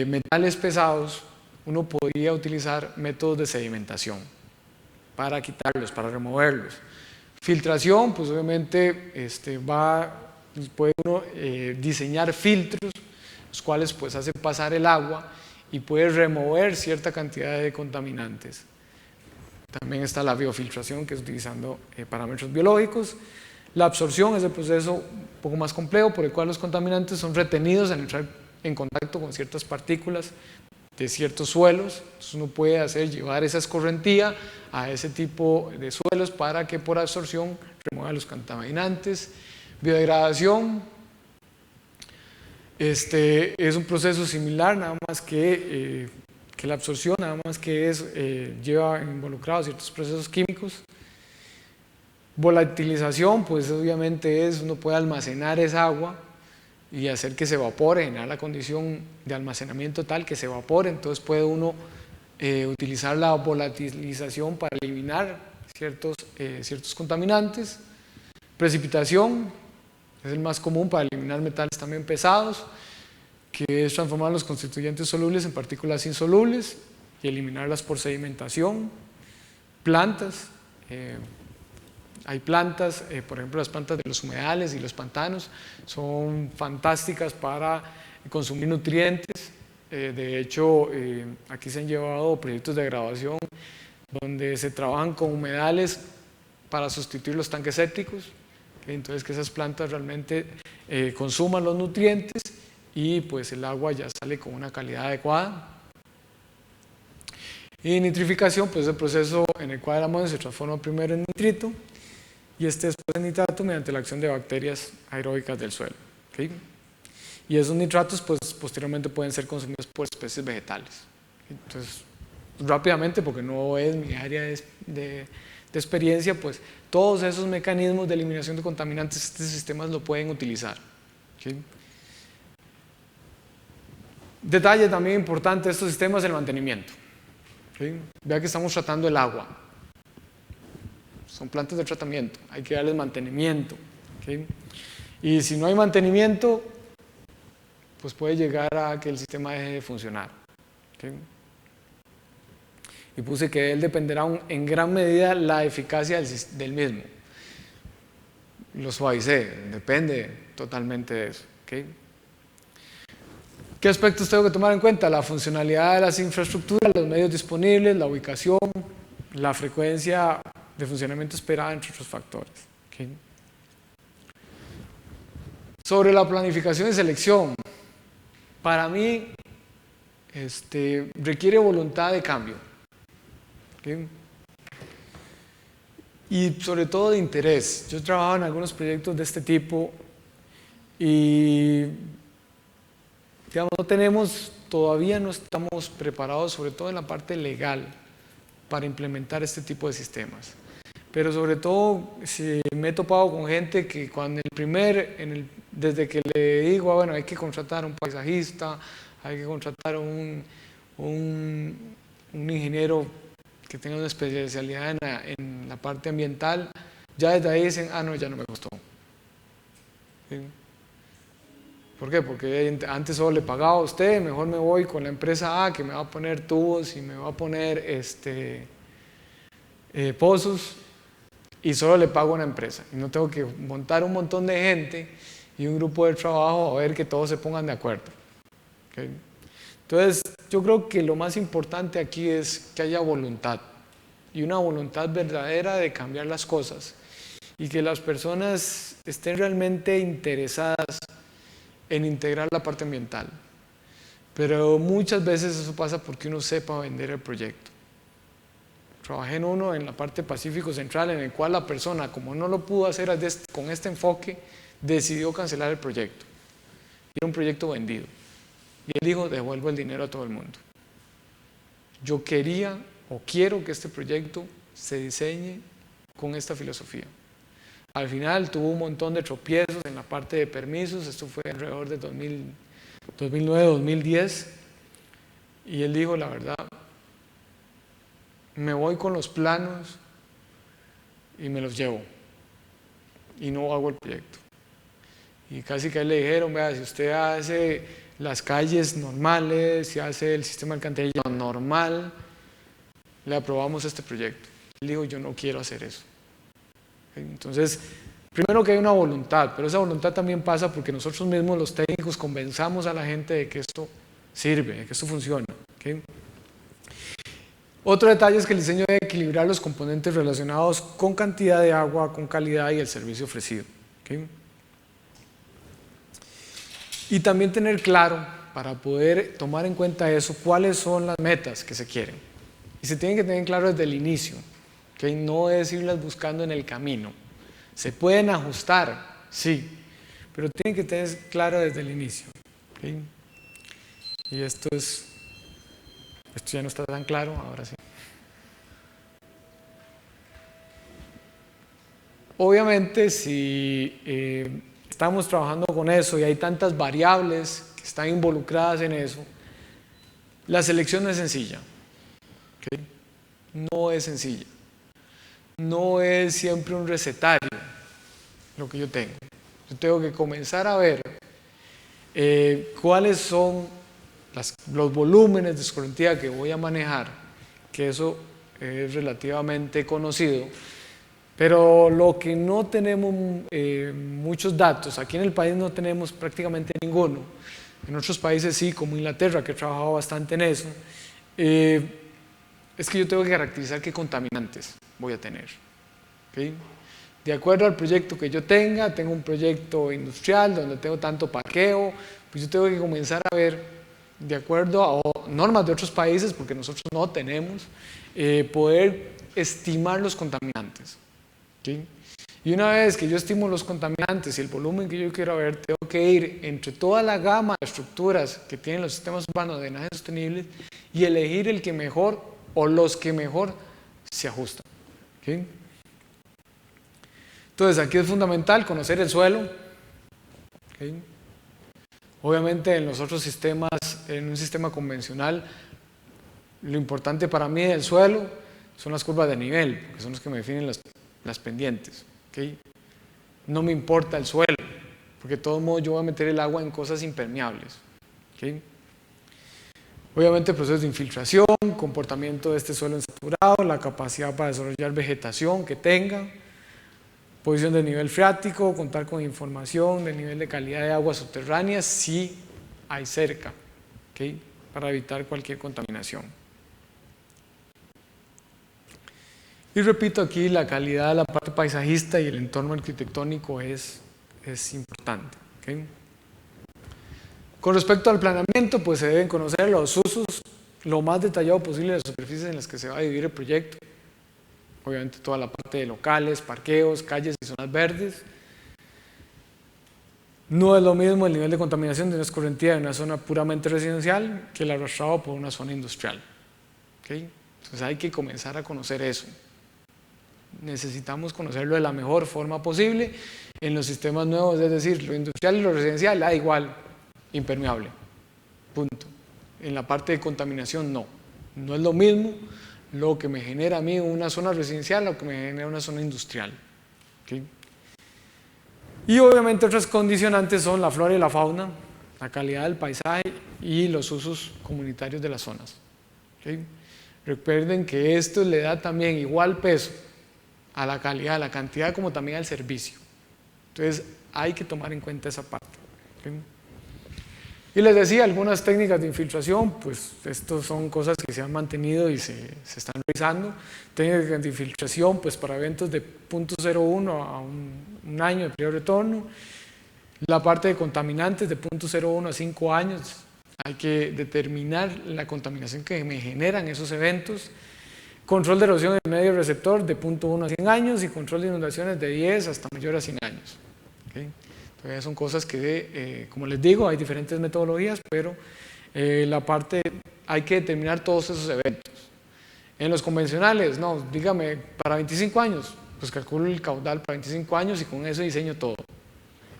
metales pesados, uno podría utilizar métodos de sedimentación para quitarlos, para removerlos. Filtración, pues obviamente puede uno diseñar filtros, los cuales pues hace pasar el agua y puede remover cierta cantidad de contaminantes. También está la biofiltración, que es utilizando parámetros biológicos. La absorción es el proceso un poco más complejo, por el cual los contaminantes son retenidos al entrar en contacto con ciertas partículas de ciertos suelos. Entonces uno puede llevar esa escorrentía a ese tipo de suelos para que por absorción remueva los contaminantes. Biodegradación es un proceso similar, nada más que la absorción, nada más que lleva involucrados ciertos procesos químicos. Volatilización, pues obviamente uno puede almacenar esa agua y hacer que se evapore, generar la condición de almacenamiento tal que se evapore. Entonces puede uno utilizar la volatilización para eliminar ciertos contaminantes. Precipitación es el más común para eliminar metales también pesados, que es transformar los constituyentes solubles en partículas insolubles y eliminarlas por sedimentación. Plantas, hay plantas, por ejemplo las plantas de los humedales y los pantanos son fantásticas para consumir nutrientes. De hecho, aquí se han llevado proyectos de grabación donde se trabajan con humedales para sustituir los tanques sépticos. Entonces que esas plantas realmente consuman los nutrientes y pues el agua ya sale con una calidad adecuada. Y nitrificación, pues es el proceso en el cual el amonio se transforma primero en nitrito y después en nitrato mediante la acción de bacterias aeróbicas del suelo. ¿Okay? Y esos nitratos pues posteriormente pueden ser consumidos por especies vegetales. Entonces, rápidamente, porque no es mi área de experiencia, pues todos esos mecanismos de eliminación de contaminantes, estos sistemas lo pueden utilizar. ¿Okay? Detalle también importante de estos sistemas, el mantenimiento. ¿Okay? Vea que estamos tratando el agua. Son plantas de tratamiento, hay que darles mantenimiento. ¿Okay? Y si no hay mantenimiento, pues puede llegar a que el sistema deje de funcionar. ¿Okay? Y puse que de él dependerá en gran medida la eficacia del mismo. Lo suavicé, depende totalmente de eso. ¿Okay? ¿Qué aspectos tengo que tomar en cuenta? La funcionalidad de las infraestructuras, los medios disponibles, la ubicación, la frecuencia de funcionamiento esperada, entre otros factores. ¿Okay? Sobre la planificación y selección, para mí requiere voluntad de cambio. ¿Okay? Y sobre todo de interés. Yo he trabajado en algunos proyectos de este tipo y digamos, todavía no estamos preparados, sobre todo en la parte legal, para implementar este tipo de sistemas. Pero sobre todo, me he topado con gente que desde que le digo, bueno, hay que contratar a un paisajista, hay que contratar a un ingeniero que tenga una especialidad en la parte ambiental, ya desde ahí dicen, no, ya no me gustó. ¿Sí? ¿Por qué? Porque antes solo le pagaba a usted, mejor me voy con la empresa A que me va a poner tubos y me va a poner pozos, y solo le pago a una empresa y no tengo que montar un montón de gente y un grupo de trabajo a ver que todos se pongan de acuerdo. ¿Okay? Entonces yo creo que lo más importante aquí es que haya voluntad, y una voluntad verdadera de cambiar las cosas, y que las personas estén realmente interesadas en integrar la parte ambiental. Pero muchas veces eso pasa porque uno sepa vender el proyecto. Trabajé en uno en la parte Pacífico Central, en el cual la persona, como no lo pudo hacer con este enfoque, decidió cancelar el proyecto. Era un proyecto vendido. Y él dijo: devuelvo el dinero a todo el mundo. Yo quería o quiero que este proyecto se diseñe con esta filosofía. Al final tuvo un montón de tropiezos en la parte de permisos, esto fue alrededor de 2009-2010, y él dijo: la verdad, me voy con los planos y me los llevo, y no hago el proyecto. Y casi que a él le dijeron: vea, si usted hace las calles normales, si hace el sistema de alcantarillado normal, le aprobamos este proyecto. Él dijo: yo no quiero hacer eso. Entonces, primero que hay una voluntad, pero esa voluntad también pasa porque nosotros mismos, los técnicos, convenzamos a la gente de que esto sirve, de que esto funciona. ¿Okay? Otro detalle es que el diseño debe equilibrar los componentes relacionados con cantidad de agua, con calidad y el servicio ofrecido. ¿Okay? Y también tener claro, para poder tomar en cuenta eso, cuáles son las metas que se quieren. Y se tienen que tener claro desde el inicio. ¿Okay? No es irlas buscando en el camino. Se pueden ajustar, sí, pero tienen que tener claro desde el inicio. ¿Okay? Y esto ya no está tan claro, ahora sí. Obviamente, si estamos trabajando con eso y hay tantas variables que están involucradas en eso, la selección no es sencilla. ¿Okay? No es sencilla. No es siempre un recetario lo que yo tengo. Yo tengo que comenzar a ver cuáles son los volúmenes de escorrentía que voy a manejar, que eso es relativamente conocido, pero lo que no tenemos muchos datos, aquí en el país no tenemos prácticamente ninguno, en otros países sí, como Inglaterra, que he trabajado bastante en eso, es que yo tengo que caracterizar qué contaminantes voy a tener. ¿Okay? De acuerdo al proyecto que yo tengo un proyecto industrial donde tengo tanto parqueo, pues yo tengo que comenzar a ver, de acuerdo a normas de otros países, porque nosotros no tenemos, poder estimar los contaminantes. ¿Okay? Y una vez que yo estimo los contaminantes y el volumen que yo quiero ver, tengo que ir entre toda la gama de estructuras que tienen los sistemas urbanos de drenaje sostenibles y elegir el que mejor o los que mejor se ajustan. ¿Okay? Entonces aquí es fundamental conocer el suelo. ¿Okay? Obviamente en los otros sistemas, en un sistema convencional, lo importante para mí del suelo son las curvas de nivel, porque son los que me definen las pendientes. ¿Okay? No me importa el suelo, porque de todos modos yo voy a meter el agua en cosas impermeables. ¿Okay? Obviamente el proceso de infiltración, comportamiento de este suelo insaturado, la capacidad para desarrollar vegetación que tenga, posición del nivel freático, contar con información del nivel de calidad de agua subterránea si hay cerca, ¿okay? Para evitar cualquier contaminación. Y repito, aquí la calidad de la parte paisajista y el entorno arquitectónico es importante. ¿Okay? Con respecto al planeamiento, pues se deben conocer los usos lo más detallado posible de las superficies en las que se va a dividir el proyecto. Obviamente toda la parte de locales, parqueos, calles y zonas verdes. No es lo mismo el nivel de contaminación de una escorrentía de una zona puramente residencial que el arrastrado por una zona industrial. ¿Okay? Entonces hay que comenzar a conocer eso. Necesitamos conocerlo de la mejor forma posible en los sistemas nuevos, es decir, lo industrial y lo residencial da igual, impermeable, punto. En la parte de contaminación no es lo mismo lo que me genera a mí una zona residencial lo que me genera una zona industrial. ¿Okay? Y obviamente otras condicionantes son la flora y la fauna, la calidad del paisaje y los usos comunitarios de las zonas. ¿Okay? Recuerden que esto le da también igual peso a la calidad, a la cantidad, como también al servicio. Entonces hay que tomar en cuenta esa parte. ¿Okay? Y les decía, algunas técnicas de infiltración, pues estas son cosas que se han mantenido y se están revisando. Técnicas de infiltración, pues para eventos de 0.01 a un año de periodo de retorno. La parte de contaminantes de 0.01 a 5 años, hay que determinar la contaminación que me generan esos eventos. Control de erosión en el medio receptor de 0.1 a 100 años y control de inundaciones de 10 hasta mayor a 100 años. ¿Okay? Entonces son cosas que, como les digo, hay diferentes metodologías, pero la parte, hay que determinar todos esos eventos. En los convencionales, no, dígame, para 25 años, pues calculo el caudal para 25 años y con eso diseño todo.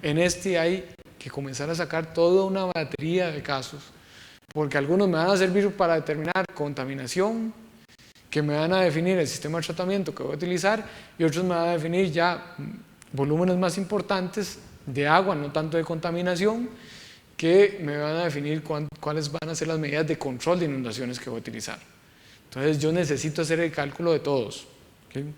En este hay que comenzar a sacar toda una batería de casos, porque algunos me van a servir para determinar contaminación, que me van a definir el sistema de tratamiento que voy a utilizar, y otros me van a definir ya volúmenes más importantes de agua, no tanto de contaminación, que me van a definir cuáles van a ser las medidas de control de inundaciones que voy a utilizar. Entonces yo necesito hacer el cálculo de todos. ¿Okay?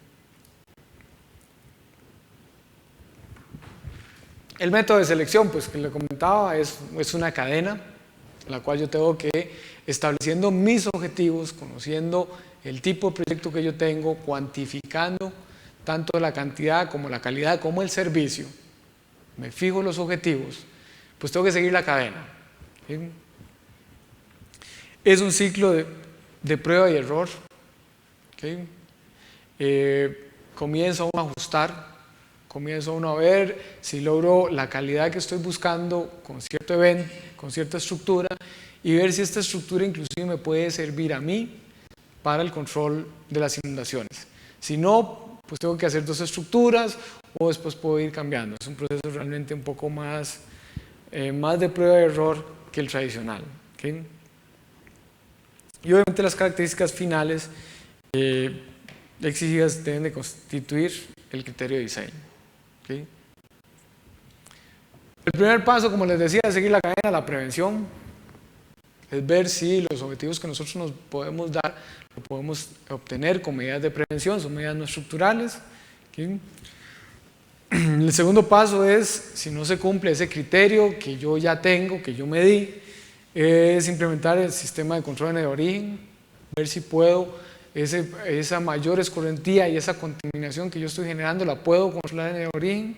El método de selección, pues que le comentaba, es una cadena en la cual yo tengo que, estableciendo mis objetivos, conociendo el tipo de proyecto que yo tengo, cuantificando tanto la cantidad como la calidad como el servicio, me fijo los objetivos, pues tengo que seguir la cadena. ¿Sí? Es un ciclo de prueba y error. ¿Okay? Comienza uno a ajustar, comienza uno a ver si logro la calidad que estoy buscando con cierto evento, con cierta estructura, y ver si esta estructura inclusive me puede servir a mí para el control de las inundaciones. Si no, pues tengo que hacer dos estructuras o después puedo ir cambiando. Es un proceso realmente un poco más de prueba y error que el tradicional. ¿Okay? Y obviamente las características finales exigidas deben de constituir el criterio de diseño. ¿Okay? El primer paso, como les decía, es seguir la cadena, la prevención. Es ver si los objetivos que nosotros nos podemos dar, lo podemos obtener con medidas de prevención, son medidas no estructurales. ¿Okay? El segundo paso es, si no se cumple ese criterio que yo ya tengo, que yo medí, es implementar el sistema de control de origen, ver si puedo, esa mayor escorrentía y esa contaminación que yo estoy generando, la puedo controlar en el origen.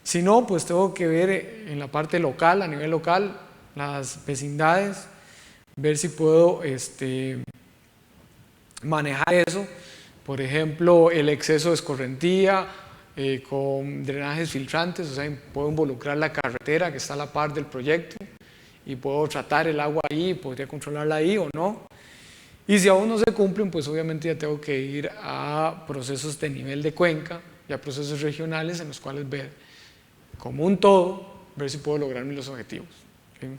Si no, pues tengo que ver en la parte local, a nivel local, las vecindades, ver si puedo manejar eso. Por ejemplo, el exceso de escorrentía con drenajes filtrantes, o sea, puedo involucrar la carretera que está a la par del proyecto y puedo tratar el agua ahí, podría controlarla ahí o no. Y si aún no se cumplen, pues obviamente ya tengo que ir a procesos de nivel de cuenca y a procesos regionales en los cuales ver como un todo, ver si puedo lograr los objetivos. ¿Okay?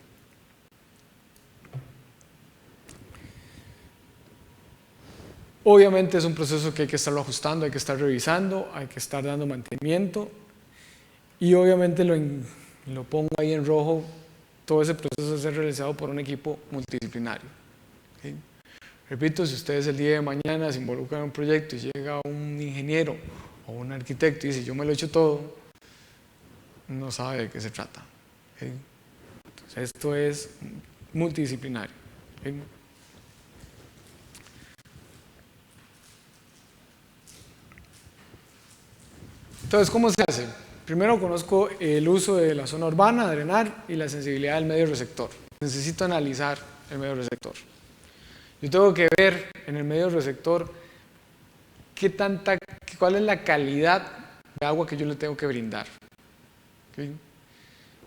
Obviamente es un proceso que hay que estarlo ajustando, hay que estar revisando, hay que estar dando mantenimiento y obviamente lo pongo ahí en rojo, todo ese proceso debe ser realizado por un equipo multidisciplinario. ¿Okay? Repito, si ustedes el día de mañana se involucran en un proyecto y llega un ingeniero o un arquitecto y dice yo me lo he hecho todo, no sabe de qué se trata. ¿Okay? Entonces, esto es multidisciplinario. ¿Okay? Entonces, ¿cómo se hace? Primero conozco el uso de la zona urbana, drenar, y la sensibilidad del medio receptor. Necesito analizar el medio receptor. Yo tengo que ver en el medio receptor cuál es la calidad de agua que yo le tengo que brindar. ¿Okay?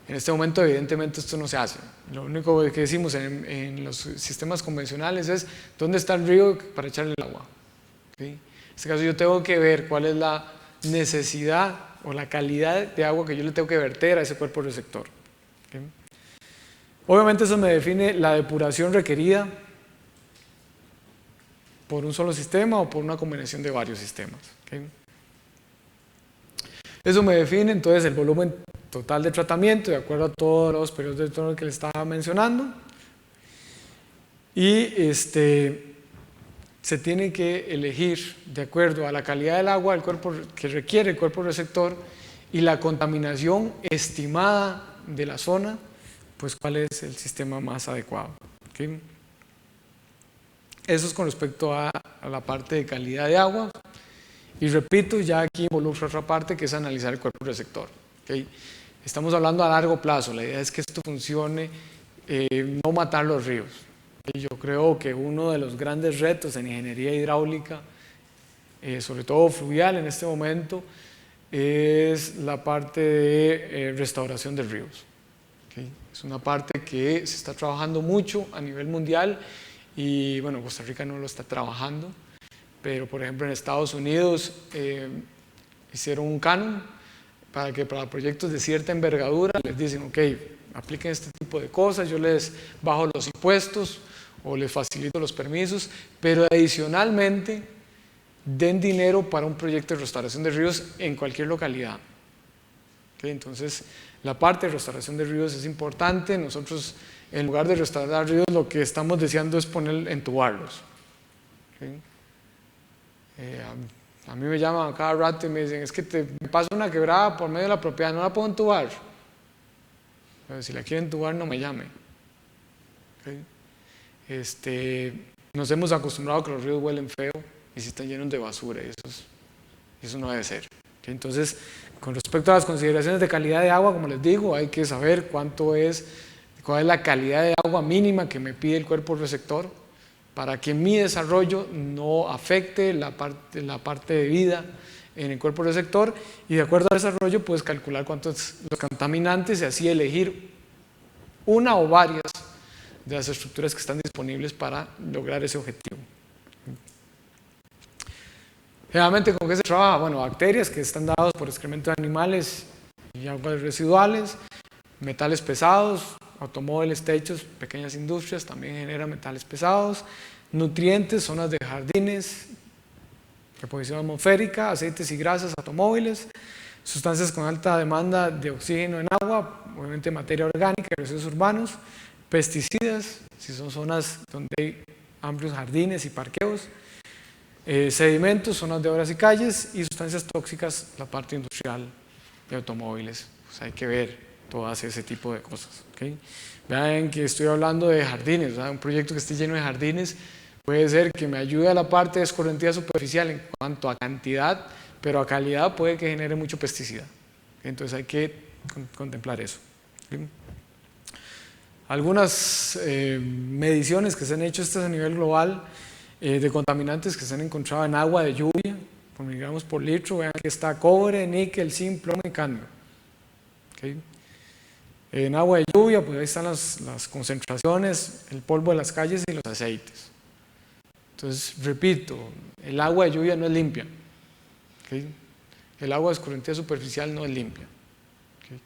En este momento, evidentemente, esto no se hace. Lo único que decimos en los sistemas convencionales es dónde está el río para echarle el agua. ¿Okay? En este caso, yo tengo que ver cuál es la necesidad o la calidad de agua que yo le tengo que verter a ese cuerpo receptor. ¿Okay? Obviamente eso me define la depuración requerida por un solo sistema o por una combinación de varios sistemas. ¿Okay? Eso me define entonces el volumen total de tratamiento, de acuerdo a todos los periodos de retorno que le estaba mencionando. Y se tiene que elegir de acuerdo a la calidad del agua del cuerpo que requiere el cuerpo receptor y la contaminación estimada de la zona, pues cuál es el sistema más adecuado. ¿Okay? Eso es con respecto a la parte de calidad de agua. Y repito, ya aquí involucra otra parte que es analizar el cuerpo receptor. ¿Okay? Estamos hablando a largo plazo, la idea es que esto funcione, no matar los ríos. Yo creo que uno de los grandes retos en ingeniería hidráulica, sobre todo fluvial en este momento, es la parte de restauración de ríos. ¿Okay? Es una parte que se está trabajando mucho a nivel mundial y bueno, Costa Rica no lo está trabajando, pero por ejemplo en Estados Unidos hicieron un canon para que para proyectos de cierta envergadura les dicen, ok, apliquen este tipo de cosas, yo les bajo los impuestos o les facilito los permisos, pero adicionalmente den dinero para un proyecto de restauración de ríos en cualquier localidad. ¿Okay? Entonces, la parte de restauración de ríos es importante. Nosotros, en lugar de restaurar ríos, lo que estamos deseando es entubarlos. ¿Okay? A mí me llaman cada rato y me dicen, es que me pasa una quebrada por medio de la propiedad, no la puedo entubar. Pero si la quieren entubar, no me llame. ¿Okay? Nos hemos acostumbrado a que los ríos huelen feo y si están llenos de basura, y eso no debe ser. ¿Okay? Entonces, con respecto a las consideraciones de calidad de agua, como les digo, hay que saber cuál es la calidad de agua mínima que me pide el cuerpo receptor para que mi desarrollo no afecte la parte de vida en el cuerpo receptor, y de acuerdo al desarrollo puedes calcular cuántos los contaminantes y así elegir una o varias de las estructuras que están disponibles para lograr ese objetivo. Generalmente, ¿con qué se trabaja? Bueno, bacterias que están dadas por excremento de animales y aguas residuales, metales pesados, automóviles, techos, pequeñas industrias también generan metales pesados, nutrientes, zonas de jardines, reposición atmosférica, aceites y grasas, automóviles, sustancias con alta demanda de oxígeno en agua, obviamente materia orgánica, residuos urbanos, pesticidas, si son zonas donde hay amplios jardines y parqueos, sedimentos, zonas de obras y calles, y sustancias tóxicas, la parte industrial de automóviles. Pues hay que ver todas ese tipo de cosas. ¿Okay? Vean que estoy hablando de jardines, ¿verdad? Un proyecto que esté lleno de jardines puede ser que me ayude a la parte de escorrentía superficial en cuanto a cantidad, pero a calidad puede que genere mucho pesticida. Entonces hay que contemplar eso. ¿Okay? Algunas mediciones que se han hecho estas a nivel global de contaminantes que se han encontrado en agua de lluvia por miligramos por litro. Vean que está cobre, níquel, zinc, plomo y cadmio. ¿Okay? En agua de lluvia, pues ahí están las concentraciones, el polvo de las calles y los aceites. Entonces, repito, el agua de lluvia no es limpia. ¿Okay? El agua de escorrentía superficial no es limpia. ¿Okay?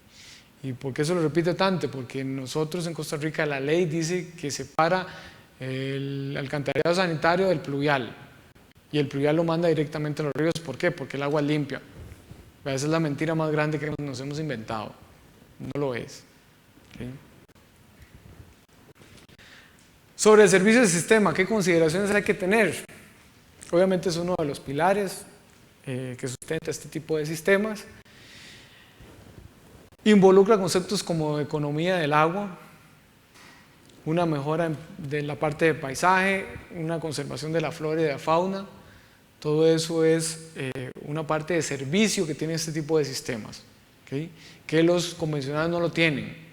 ¿Y por qué se lo repito tanto? Porque nosotros en Costa Rica la ley dice que separa el alcantarillado sanitario del pluvial, y el pluvial lo manda directamente a los ríos. ¿Por qué? Porque el agua es limpia. Esa es la mentira más grande que nos hemos inventado. No lo es. ¿Okay? Sobre el servicio del sistema, ¿qué consideraciones hay que tener? Obviamente es uno de los pilares que sustenta este tipo de sistemas. Involucra conceptos como economía del agua, una mejora de la parte de paisaje, una conservación de la flora y de la fauna. Todo eso es una parte de servicio que tiene este tipo de sistemas, ¿okay? Que los convencionales no lo tienen.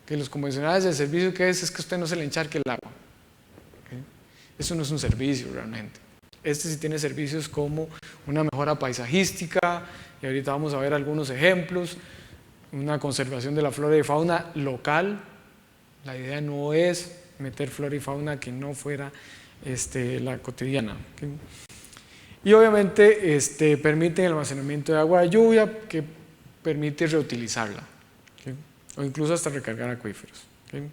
Que los convencionales, el servicio que es que a usted no se le encharque el agua. ¿Okay? Eso no es un servicio realmente. Este sí tiene servicios como una mejora paisajística, y ahorita vamos a ver algunos ejemplos, una conservación de la flora y fauna local. La idea no es meter flora y fauna que no fuera la cotidiana. ¿Okay? Y obviamente permite el almacenamiento de agua de lluvia, que permite reutilizarla, ¿okay? O incluso hasta recargar acuíferos. ¿Okay?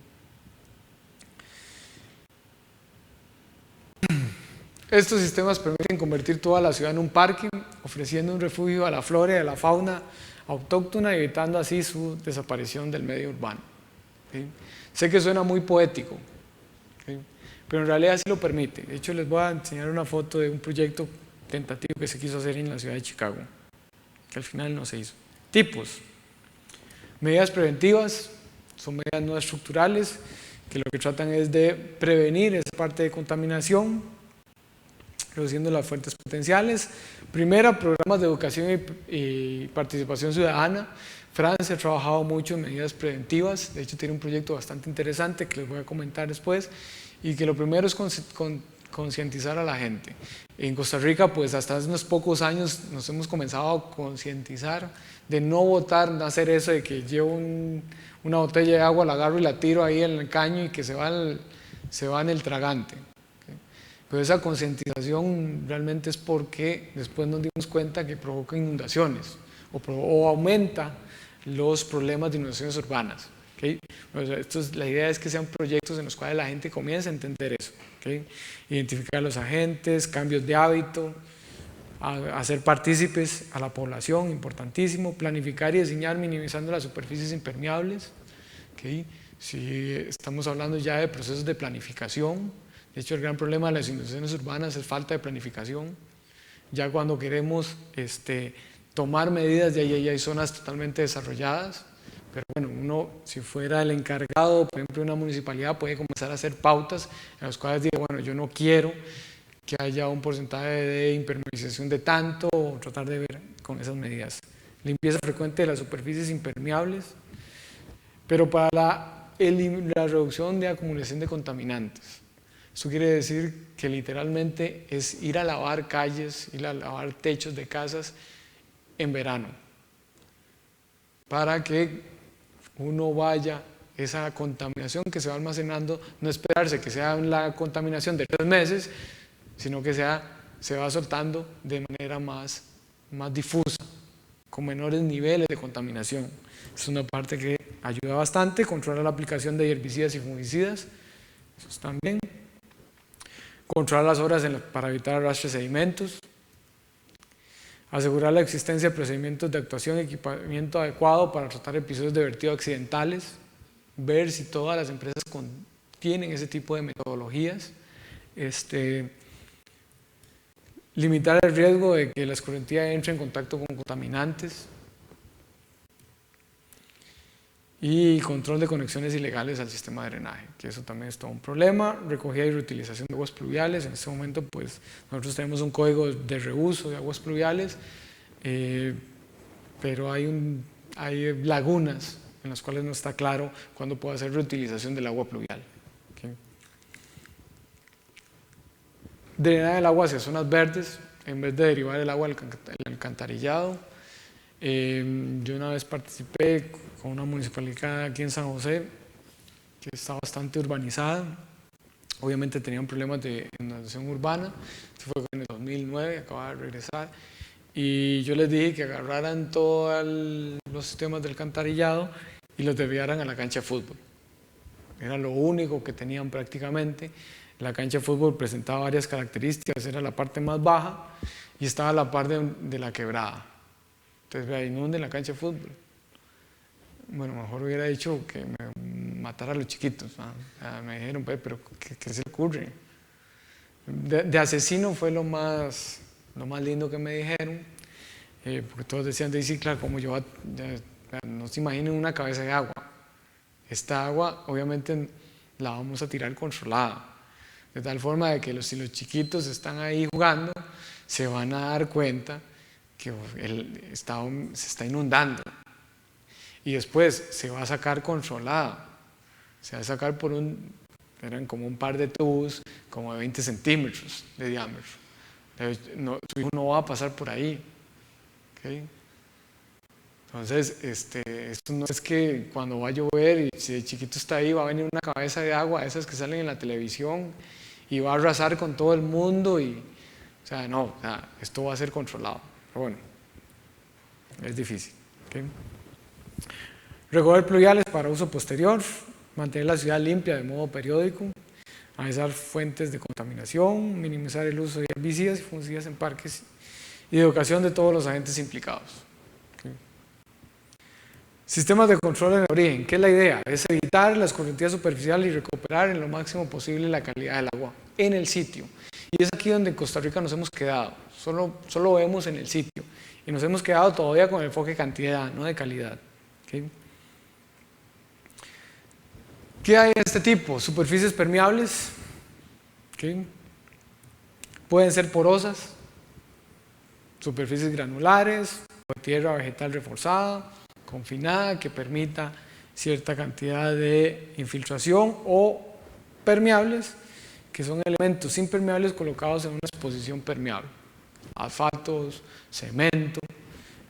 Estos sistemas permiten convertir toda la ciudad en un parque, ofreciendo un refugio a la flora y a la fauna autóctona, evitando así su desaparición del medio urbano. ¿Sí? Sé que suena muy poético, ¿sí? Pero en realidad sí lo permite. De hecho, les voy a enseñar una foto de un proyecto tentativo que se quiso hacer en la ciudad de Chicago, que al final no se hizo. Tipos. Medidas preventivas, son medidas no estructurales, que lo que tratan es de prevenir esa parte de contaminación, reduciendo las fuentes potenciales. Primera, programas de educación y participación ciudadana. Francia ha trabajado mucho en medidas preventivas, de hecho tiene un proyecto bastante interesante que les voy a comentar después, y que lo primero es concientizar a la gente. En Costa Rica, pues hasta hace unos pocos años nos hemos comenzado a concientizar de no botar, no hacer eso de que llevo una botella de agua, la agarro y la tiro ahí en el caño y que se va en el tragante. Pero esa concientización realmente es porque después nos dimos cuenta que provoca inundaciones o aumenta los problemas de inundaciones urbanas. ¿Okay? La idea es que sean proyectos en los cuales la gente comience a entender eso. ¿Okay? Identificar a los agentes, cambios de hábito, hacer partícipes a la población, importantísimo. Planificar y diseñar minimizando las superficies impermeables. ¿Okay? Si estamos hablando ya de procesos de planificación, de hecho el gran problema de las inundaciones urbanas es falta de planificación. Ya cuando queremos tomar medidas, de ahí hay zonas totalmente desarrolladas, pero bueno, uno, si fuera el encargado, por ejemplo, de una municipalidad, puede comenzar a hacer pautas en las cuales diga, bueno, yo no quiero que haya un porcentaje de impermeabilización de tanto, o tratar de ver con esas medidas. Limpieza frecuente de las superficies impermeables, pero para la reducción de acumulación de contaminantes. Eso quiere decir que literalmente es ir a lavar calles, ir a lavar techos de casas en verano, para que uno vaya, esa contaminación que se va almacenando, no esperarse que sea la contaminación de 3 meses, sino que se va soltando de manera más difusa, con menores niveles de contaminación. Es una parte que ayuda bastante, controlar la aplicación de herbicidas y fungicidas, eso también. Controlar las obras para evitar arrastre de sedimentos. Asegurar la existencia de procedimientos de actuación y equipamiento adecuado para tratar episodios de vertido accidentales. Ver si todas las empresas tienen ese tipo de metodologías. Limitar el riesgo de que la escorrentía entre en contacto con contaminantes. Y control de conexiones ilegales al sistema de drenaje, que eso también es todo un problema. Recogida y reutilización de aguas pluviales. En este momento, pues, nosotros tenemos un código de reuso de aguas pluviales, pero hay lagunas en las cuales no está claro cuándo puede hacer reutilización del agua pluvial. ¿Okay? Drenar el agua hacia zonas verdes en vez de derivar el agua al alcantarillado. Yo una vez participé con una municipalidad aquí en San José que está bastante urbanizada, obviamente tenían problemas de inundación urbana. Esto fue en el 2009, acababa de regresar, y yo les dije que agarraran todos los sistemas del alcantarillado y los desviaran a la cancha de fútbol. Era lo único que tenían prácticamente. La cancha de fútbol presentaba varias características, era la parte más baja y estaba la parte de la quebrada. Entonces, inunden la cancha de fútbol. Bueno, mejor hubiera dicho que me matara a los chiquitos, ¿no? Me dijeron, pero ¿qué se le ocurre? De asesino fue lo más lindo que me dijeron, porque todos decían, sí, claro, como yo, no se imaginen una cabeza de agua. Esta agua, obviamente, la vamos a tirar controlada, de tal forma de que si los chiquitos están ahí jugando, se van a dar cuenta que se está inundando. Y después se va a sacar controlada, se va a sacar eran como un par de tubos como de 20 centímetros de diámetro. Su hijo no va a pasar por ahí. ¿Okay? Entonces, esto no es que cuando va a llover y si el chiquito está ahí va a venir una cabeza de agua, esas que salen en la televisión, y va a arrasar con todo el mundo. Esto va a ser controlado. Pero bueno, es difícil. ¿Okay? Recoger pluviales para uso posterior, mantener la ciudad limpia de modo periódico, analizar fuentes de contaminación, minimizar el uso de herbicidas y fungicidas en parques y educación de todos los agentes implicados. ¿Okay? Sistemas de control en el origen. ¿Qué es la idea? Es evitar la escorrentía superficial y recuperar en lo máximo posible la calidad del agua en el sitio. Y es aquí donde en Costa Rica nos hemos quedado. Solo vemos en el sitio. Y nos hemos quedado todavía con el enfoque de cantidad, no de calidad. ¿Okay? ¿Qué hay de este tipo? Superficies permeables. ¿Okay? Pueden ser porosas, superficies granulares, o tierra vegetal reforzada, confinada, que permita cierta cantidad de infiltración, o permeables, que son elementos impermeables colocados en una exposición permeable. Asfaltos, cemento,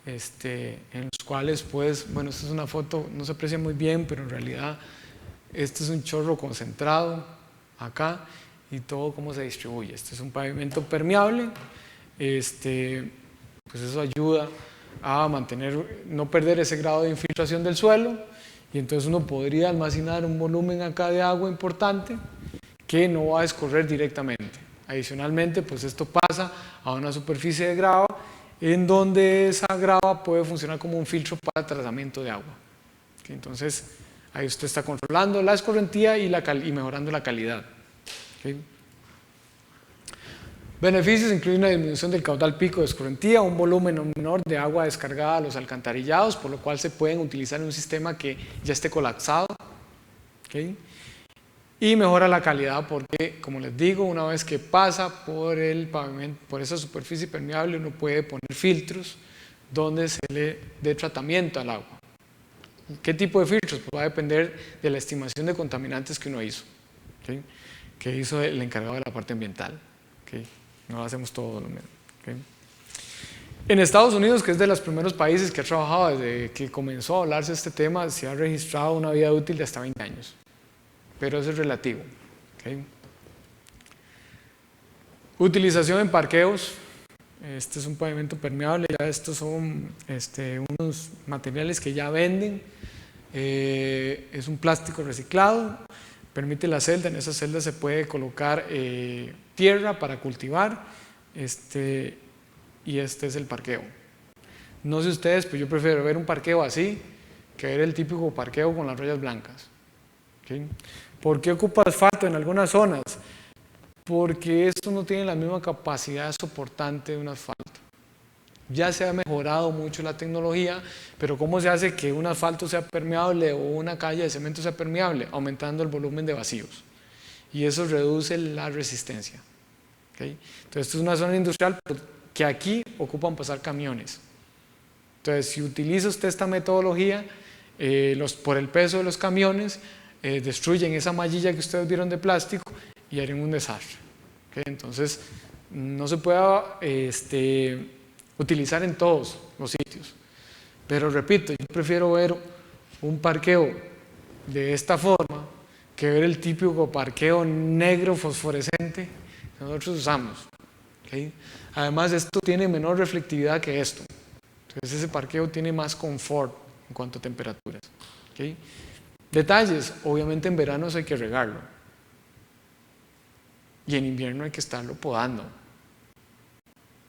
en los cuales pues, bueno, esta es una foto, no se aprecia muy bien, pero en realidad este es un chorro concentrado acá y todo cómo se distribuye. Este es un pavimento permeable, pues eso ayuda a mantener, no perder ese grado de infiltración del suelo, y entonces uno podría almacenar un volumen acá de agua importante que no va a escorrer directamente. Adicionalmente, pues esto pasa a una superficie de grava, en donde esa grava puede funcionar como un filtro para tratamiento de agua. Entonces, ahí usted está controlando la escorrentía y mejorando la calidad. ¿Okay? Beneficios incluyen una disminución del caudal pico de escorrentía, un volumen menor de agua descargada a los alcantarillados, por lo cual se pueden utilizar en un sistema que ya esté colapsado. ¿Okay? Y mejora la calidad porque, como les digo, una vez que pasa por el pavimento, por esa superficie permeable, uno puede poner filtros donde se le dé tratamiento al agua. ¿Qué tipo de filtros? Pues va a depender de la estimación de contaminantes que uno hizo, ¿okay? Que hizo el encargado de la parte ambiental. ¿Okay? No lo hacemos todo lo mismo. ¿Okay? En Estados Unidos, que es de los primeros países que ha trabajado desde que comenzó a hablarse de este tema, se ha registrado una vida útil de hasta 20 años. Pero eso es relativo. ¿Okay? Utilización en parqueos. Este es un pavimento permeable, ya estos son unos materiales que ya venden. Es un plástico reciclado, permite la celda, en esa celda se puede colocar tierra para cultivar, y este es el parqueo. No sé ustedes, pero yo prefiero ver un parqueo así que ver el típico parqueo con las rayas blancas. ¿Okay? ¿Por qué ocupa asfalto en algunas zonas? Porque esto no tiene la misma capacidad soportante de un asfalto. Ya se ha mejorado mucho la tecnología, pero ¿cómo se hace que un asfalto sea permeable o una calle de cemento sea permeable? Aumentando el volumen de vacíos. Y eso reduce la resistencia. ¿Okay? Entonces, esto es una zona industrial que aquí ocupan pasar camiones. Entonces, si utiliza usted esta metodología, por el peso de los camiones, destruyen esa mallilla que ustedes vieron de plástico y harían un desastre. ¿Okay? Entonces, no se puede utilizar en todos los sitios. Pero repito, yo prefiero ver un parqueo de esta forma que ver el típico parqueo negro fosforescente que nosotros usamos. ¿Okay? Además, esto tiene menor reflectividad que esto. Entonces, ese parqueo tiene más confort en cuanto a temperaturas. ¿Okay? Detalles, obviamente en verano hay que regarlo. Y en invierno hay que estarlo podando.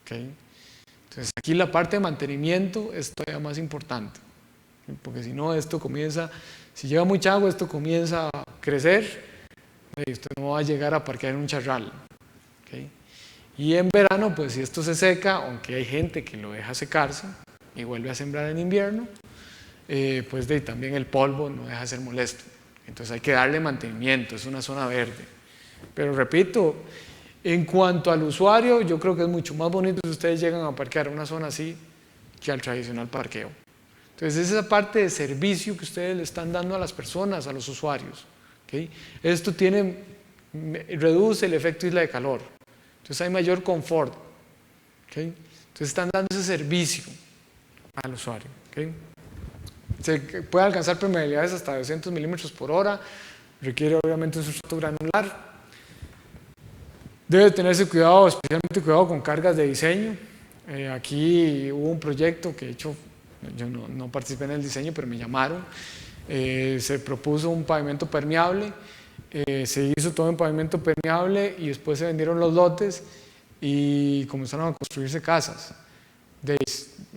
¿Okay? Entonces aquí la parte de mantenimiento es todavía más importante, porque si no esto comienza, si lleva mucha agua esto comienza a crecer y usted no va a llegar a parquear en un charral. ¿Okay? Y en verano pues si esto se seca, aunque hay gente que lo deja secarse y vuelve a sembrar en invierno, pues también el polvo no deja de ser molesto, entonces hay que darle mantenimiento, es una zona verde. Pero repito, en cuanto al usuario, yo creo que es mucho más bonito si ustedes llegan a parquear a una zona así que al tradicional parqueo. Entonces, es esa parte de servicio que ustedes le están dando a las personas, a los usuarios. ¿Okay? Esto reduce el efecto isla de calor. Entonces, hay mayor confort. ¿Okay? Entonces, están dando ese servicio al usuario. ¿Okay? Se puede alcanzar permeabilidades hasta 200 milímetros por hora. Requiere, obviamente, un sustrato granular. Debe tenerse cuidado, especialmente cuidado con cargas de diseño. Aquí hubo un proyecto que de hecho yo no participé en el diseño, pero me llamaron. Se propuso un pavimento permeable, se hizo todo en pavimento permeable y después se vendieron los lotes y comenzaron a construirse casas.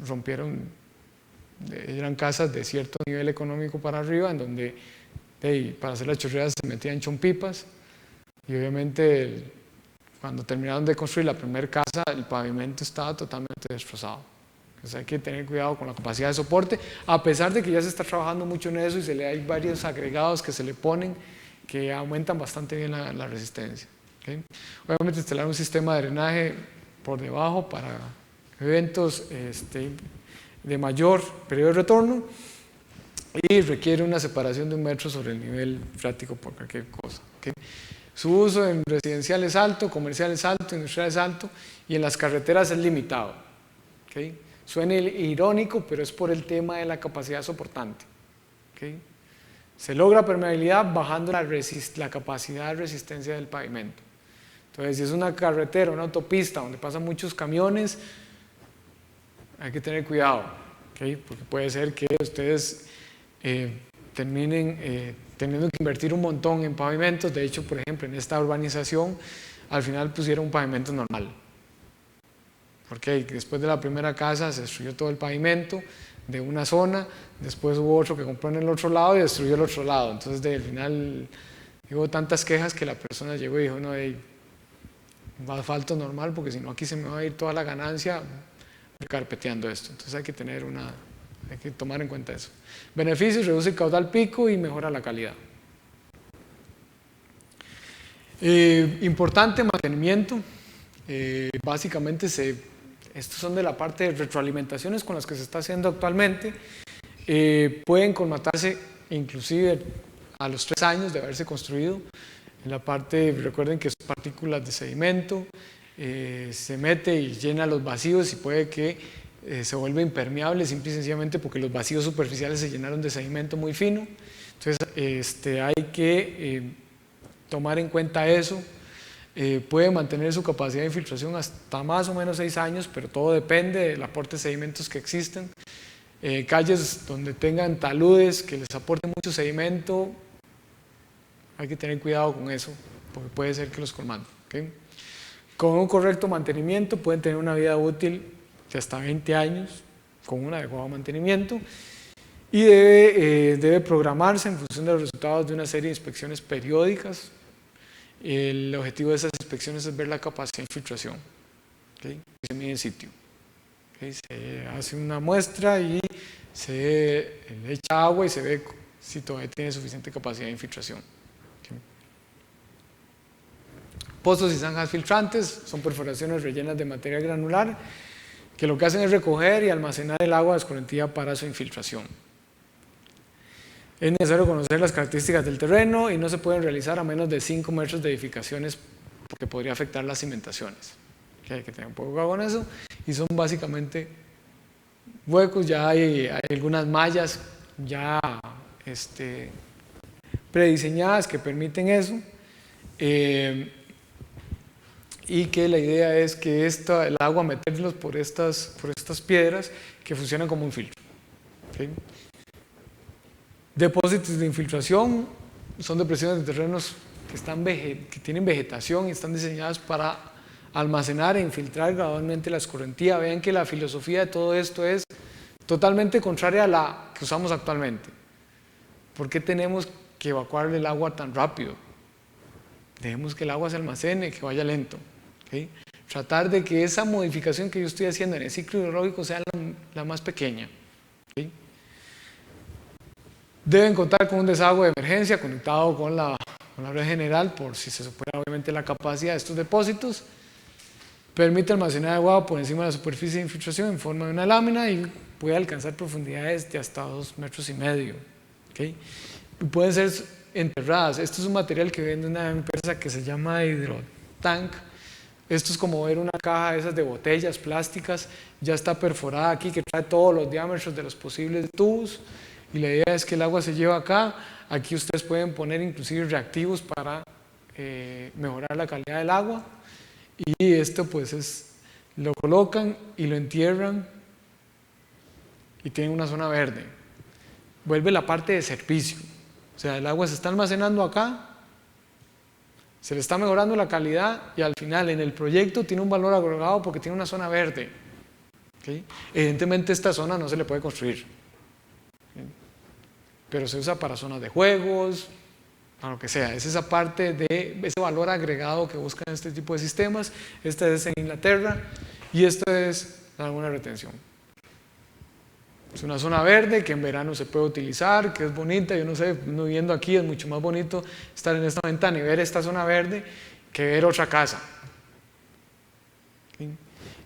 Rompieron eran casas de cierto nivel económico para arriba, en donde para hacer las chorreras se metían chompipas, y obviamente cuando terminaron de construir la primera casa, el pavimento estaba totalmente destrozado. Entonces hay que tener cuidado con la capacidad de soporte, a pesar de que ya se está trabajando mucho en eso y hay varios agregados que se le ponen que aumentan bastante bien la resistencia. ¿Okay? Obviamente instalar un sistema de drenaje por debajo para eventos de mayor periodo de retorno, y requiere una separación de 1 metro sobre el nivel freático por cualquier cosa. ¿Okay? Su uso en residencial es alto, comercial es alto, industrial es alto, y en las carreteras es limitado. ¿Okay? Suena irónico, pero es por el tema de la capacidad soportante. ¿Okay? Se logra permeabilidad bajando la capacidad de resistencia del pavimento. Entonces, si es una carretera, una autopista donde pasan muchos camiones, hay que tener cuidado, ¿okay? Porque puede ser que ustedes terminen teniendo que invertir un montón en pavimentos. De hecho, por ejemplo, en esta urbanización, al final pusieron un pavimento normal. Porque después de la primera casa se destruyó todo el pavimento de una zona, después hubo otro que compró en el otro lado y destruyó el otro lado. Entonces, al final, hubo tantas quejas que la persona llegó y dijo, no, va a asfalto normal, porque si no aquí se me va a ir toda la ganancia carpeteando esto. Entonces hay que tomar en cuenta eso. Beneficios: reduce el caudal pico y mejora la calidad. Importante mantenimiento. Básicamente estos son de la parte de retroalimentaciones con las que se está haciendo actualmente. Pueden colmatarse inclusive a los 3 años de haberse construido. En la parte, recuerden que son partículas de sedimento, se mete y llena los vacíos y puede que se vuelva impermeable simple y sencillamente porque los vacíos superficiales se llenaron de sedimento muy fino. Entonces hay que tomar en cuenta eso. Puede mantener su capacidad de infiltración hasta más o menos 6 años, pero todo depende del aporte de sedimentos que existen. Calles donde tengan taludes que les aporten mucho sedimento, hay que tener cuidado con eso, porque puede ser que los colmanden. ¿Okay? Con un correcto mantenimiento pueden tener una vida útil de hasta 20 años, con un adecuado mantenimiento, y debe programarse en función de los resultados de una serie de inspecciones periódicas. El objetivo de esas inspecciones es ver la capacidad de infiltración. ¿Okay? Se mide en sitio. ¿Okay? Se hace una muestra y se le echa agua y se ve si todavía tiene suficiente capacidad de infiltración. ¿Okay? Pozos y zanjas filtrantes son perforaciones rellenas de material granular que lo que hacen es recoger y almacenar el agua escorrentida para su infiltración. Es necesario conocer las características del terreno y no se pueden realizar a menos de 5 metros de edificaciones porque podría afectar las cimentaciones. ¿Okay? Hay que tener un poco de cuidado con eso. Y son básicamente huecos, ya hay algunas mallas ya prediseñadas que permiten eso. Y que la idea es que el agua meterlos por estas piedras que funcionan como un filtro. ¿Okay? Depósitos de infiltración son depresiones de terrenos que tienen vegetación y están diseñadas para almacenar e infiltrar gradualmente la escorrentía. Vean que la filosofía de todo esto es totalmente contraria a la que usamos actualmente. ¿Por qué tenemos que evacuar el agua tan rápido? Dejemos que el agua se almacene, que vaya lento. ¿Okay? Tratar de que esa modificación que yo estoy haciendo en el ciclo hidrológico sea la más pequeña. ¿Okay? Deben contar con un desagüe de emergencia conectado con la red general por si se supera obviamente la capacidad de estos depósitos. Permite almacenar agua por encima de la superficie de infiltración en forma de una lámina y puede alcanzar profundidades de hasta 2,5 metros. ¿Okay? Y pueden ser enterradas. Esto es un material que vende una empresa que se llama Hydrotank. Esto es como ver una caja de esas de botellas plásticas, ya está perforada aquí, que trae todos los diámetros de los posibles tubos, y la idea es que el agua se lleva acá. Aquí ustedes pueden poner inclusive reactivos para mejorar la calidad del agua, y esto pues lo colocan y lo entierran y tienen una zona verde. Vuelve la parte de servicio, o sea, el agua se está almacenando acá, se le está mejorando la calidad y al final en el proyecto tiene un valor agregado porque tiene una zona verde. ¿Okay? Evidentemente esta zona no se le puede construir, pero se usa para zonas de juegos, para lo que sea. Es esa parte de ese valor agregado que buscan este tipo de sistemas. Esta es en Inglaterra y esta es la laguna de retención. Es una zona verde que en verano se puede utilizar, que es bonita. Yo no sé, uno viviendo aquí es mucho más bonito estar en esta ventana y ver esta zona verde que ver otra casa. ¿Sí?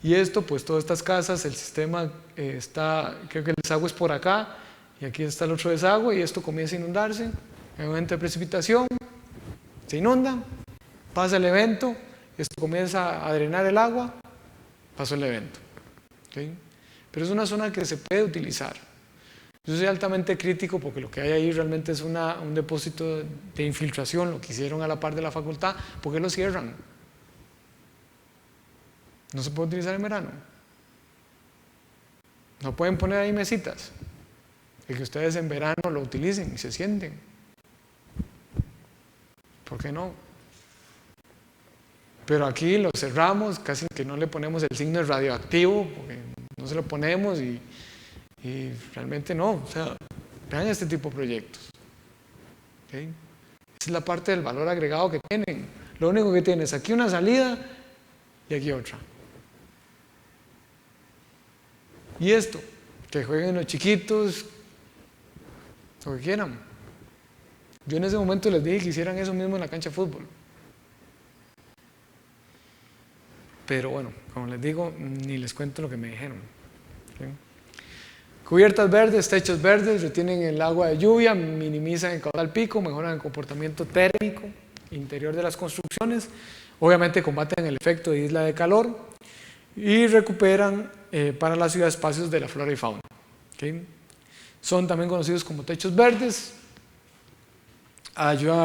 Y esto, pues todas estas casas, el sistema está, creo que el desagüe es por acá, y aquí está el otro desagüe, y esto comienza a inundarse, hay un evento de precipitación, se inunda, pasa el evento, esto comienza a drenar el agua, pasó el evento. ¿Sí? Pero es una zona que se puede utilizar. Yo soy altamente crítico porque lo que hay ahí realmente es un depósito de infiltración, lo que hicieron a la par de la facultad. ¿Por qué lo cierran? No se puede utilizar en verano. No pueden poner ahí mesitas. El que ustedes en verano lo utilicen y se sienten. ¿Por qué no? Pero aquí lo cerramos, casi que no le ponemos el signo de radioactivo, porque no se lo ponemos y realmente no. O sea, vean este tipo de proyectos. ¿Okay? Esa es la parte del valor agregado que tienen. Lo único que tienen es aquí una salida y aquí otra. Y esto, que jueguen los chiquitos, lo que quieran. Yo en ese momento les dije que hicieran eso mismo en la cancha de fútbol. Pero bueno, como les digo, ni les cuento lo que me dijeron. ¿Sí? Cubiertas verdes, techos verdes, retienen el agua de lluvia, minimizan el caudal pico, mejoran el comportamiento térmico interior de las construcciones, obviamente combaten el efecto de isla de calor y recuperan para la ciudad espacios de la flora y fauna. ¿Okay? Son también conocidos como techos verdes, ayudan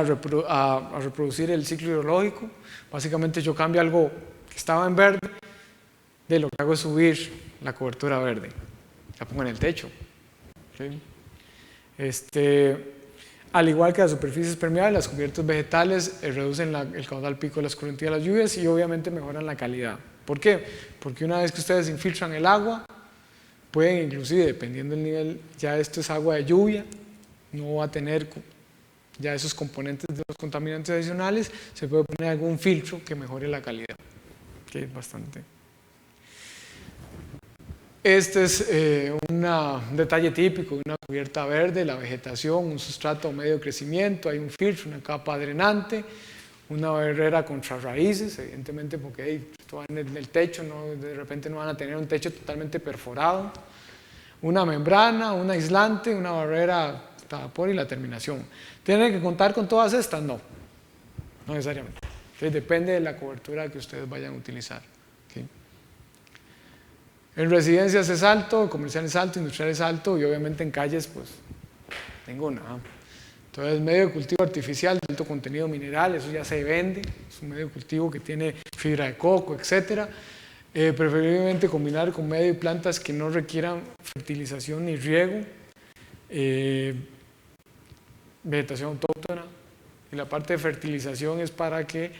a reproducir el ciclo hidrológico. Básicamente yo cambio algo que estaba en verde, de lo que hago es subir la cobertura verde, la pongo en el techo. ¿Sí? Al igual que las superficies permeables, las cubiertas vegetales reducen el caudal pico de las corrientes de las lluvias y obviamente mejoran la calidad. ¿Por qué? Porque una vez que ustedes infiltran el agua, pueden inclusive, dependiendo del nivel, ya esto es agua de lluvia, no va a tener ya esos componentes de los contaminantes adicionales, se puede poner algún filtro que mejore la calidad, que es bastante. Este es un detalle típico de una cubierta verde, la vegetación, un sustrato medio de crecimiento, hay un filtro, una capa drenante, una barrera contra raíces, evidentemente porque esto va en el techo, ¿no? De repente no van a tener un techo totalmente perforado, una membrana, un aislante, una barrera vapor y la terminación. ¿Tienen que contar con todas estas? No, no necesariamente. Entonces, depende de la cobertura que ustedes vayan a utilizar. ¿Okay? En residencias es alto, comercial es alto, industrial es alto y obviamente en calles pues ninguna. Entonces medio de cultivo artificial de alto contenido mineral, eso ya se vende, es un medio de cultivo que tiene fibra de coco, etc. Preferiblemente combinar con medio y plantas que no requieran fertilización ni riego, vegetación autóctona, y la parte de fertilización es para que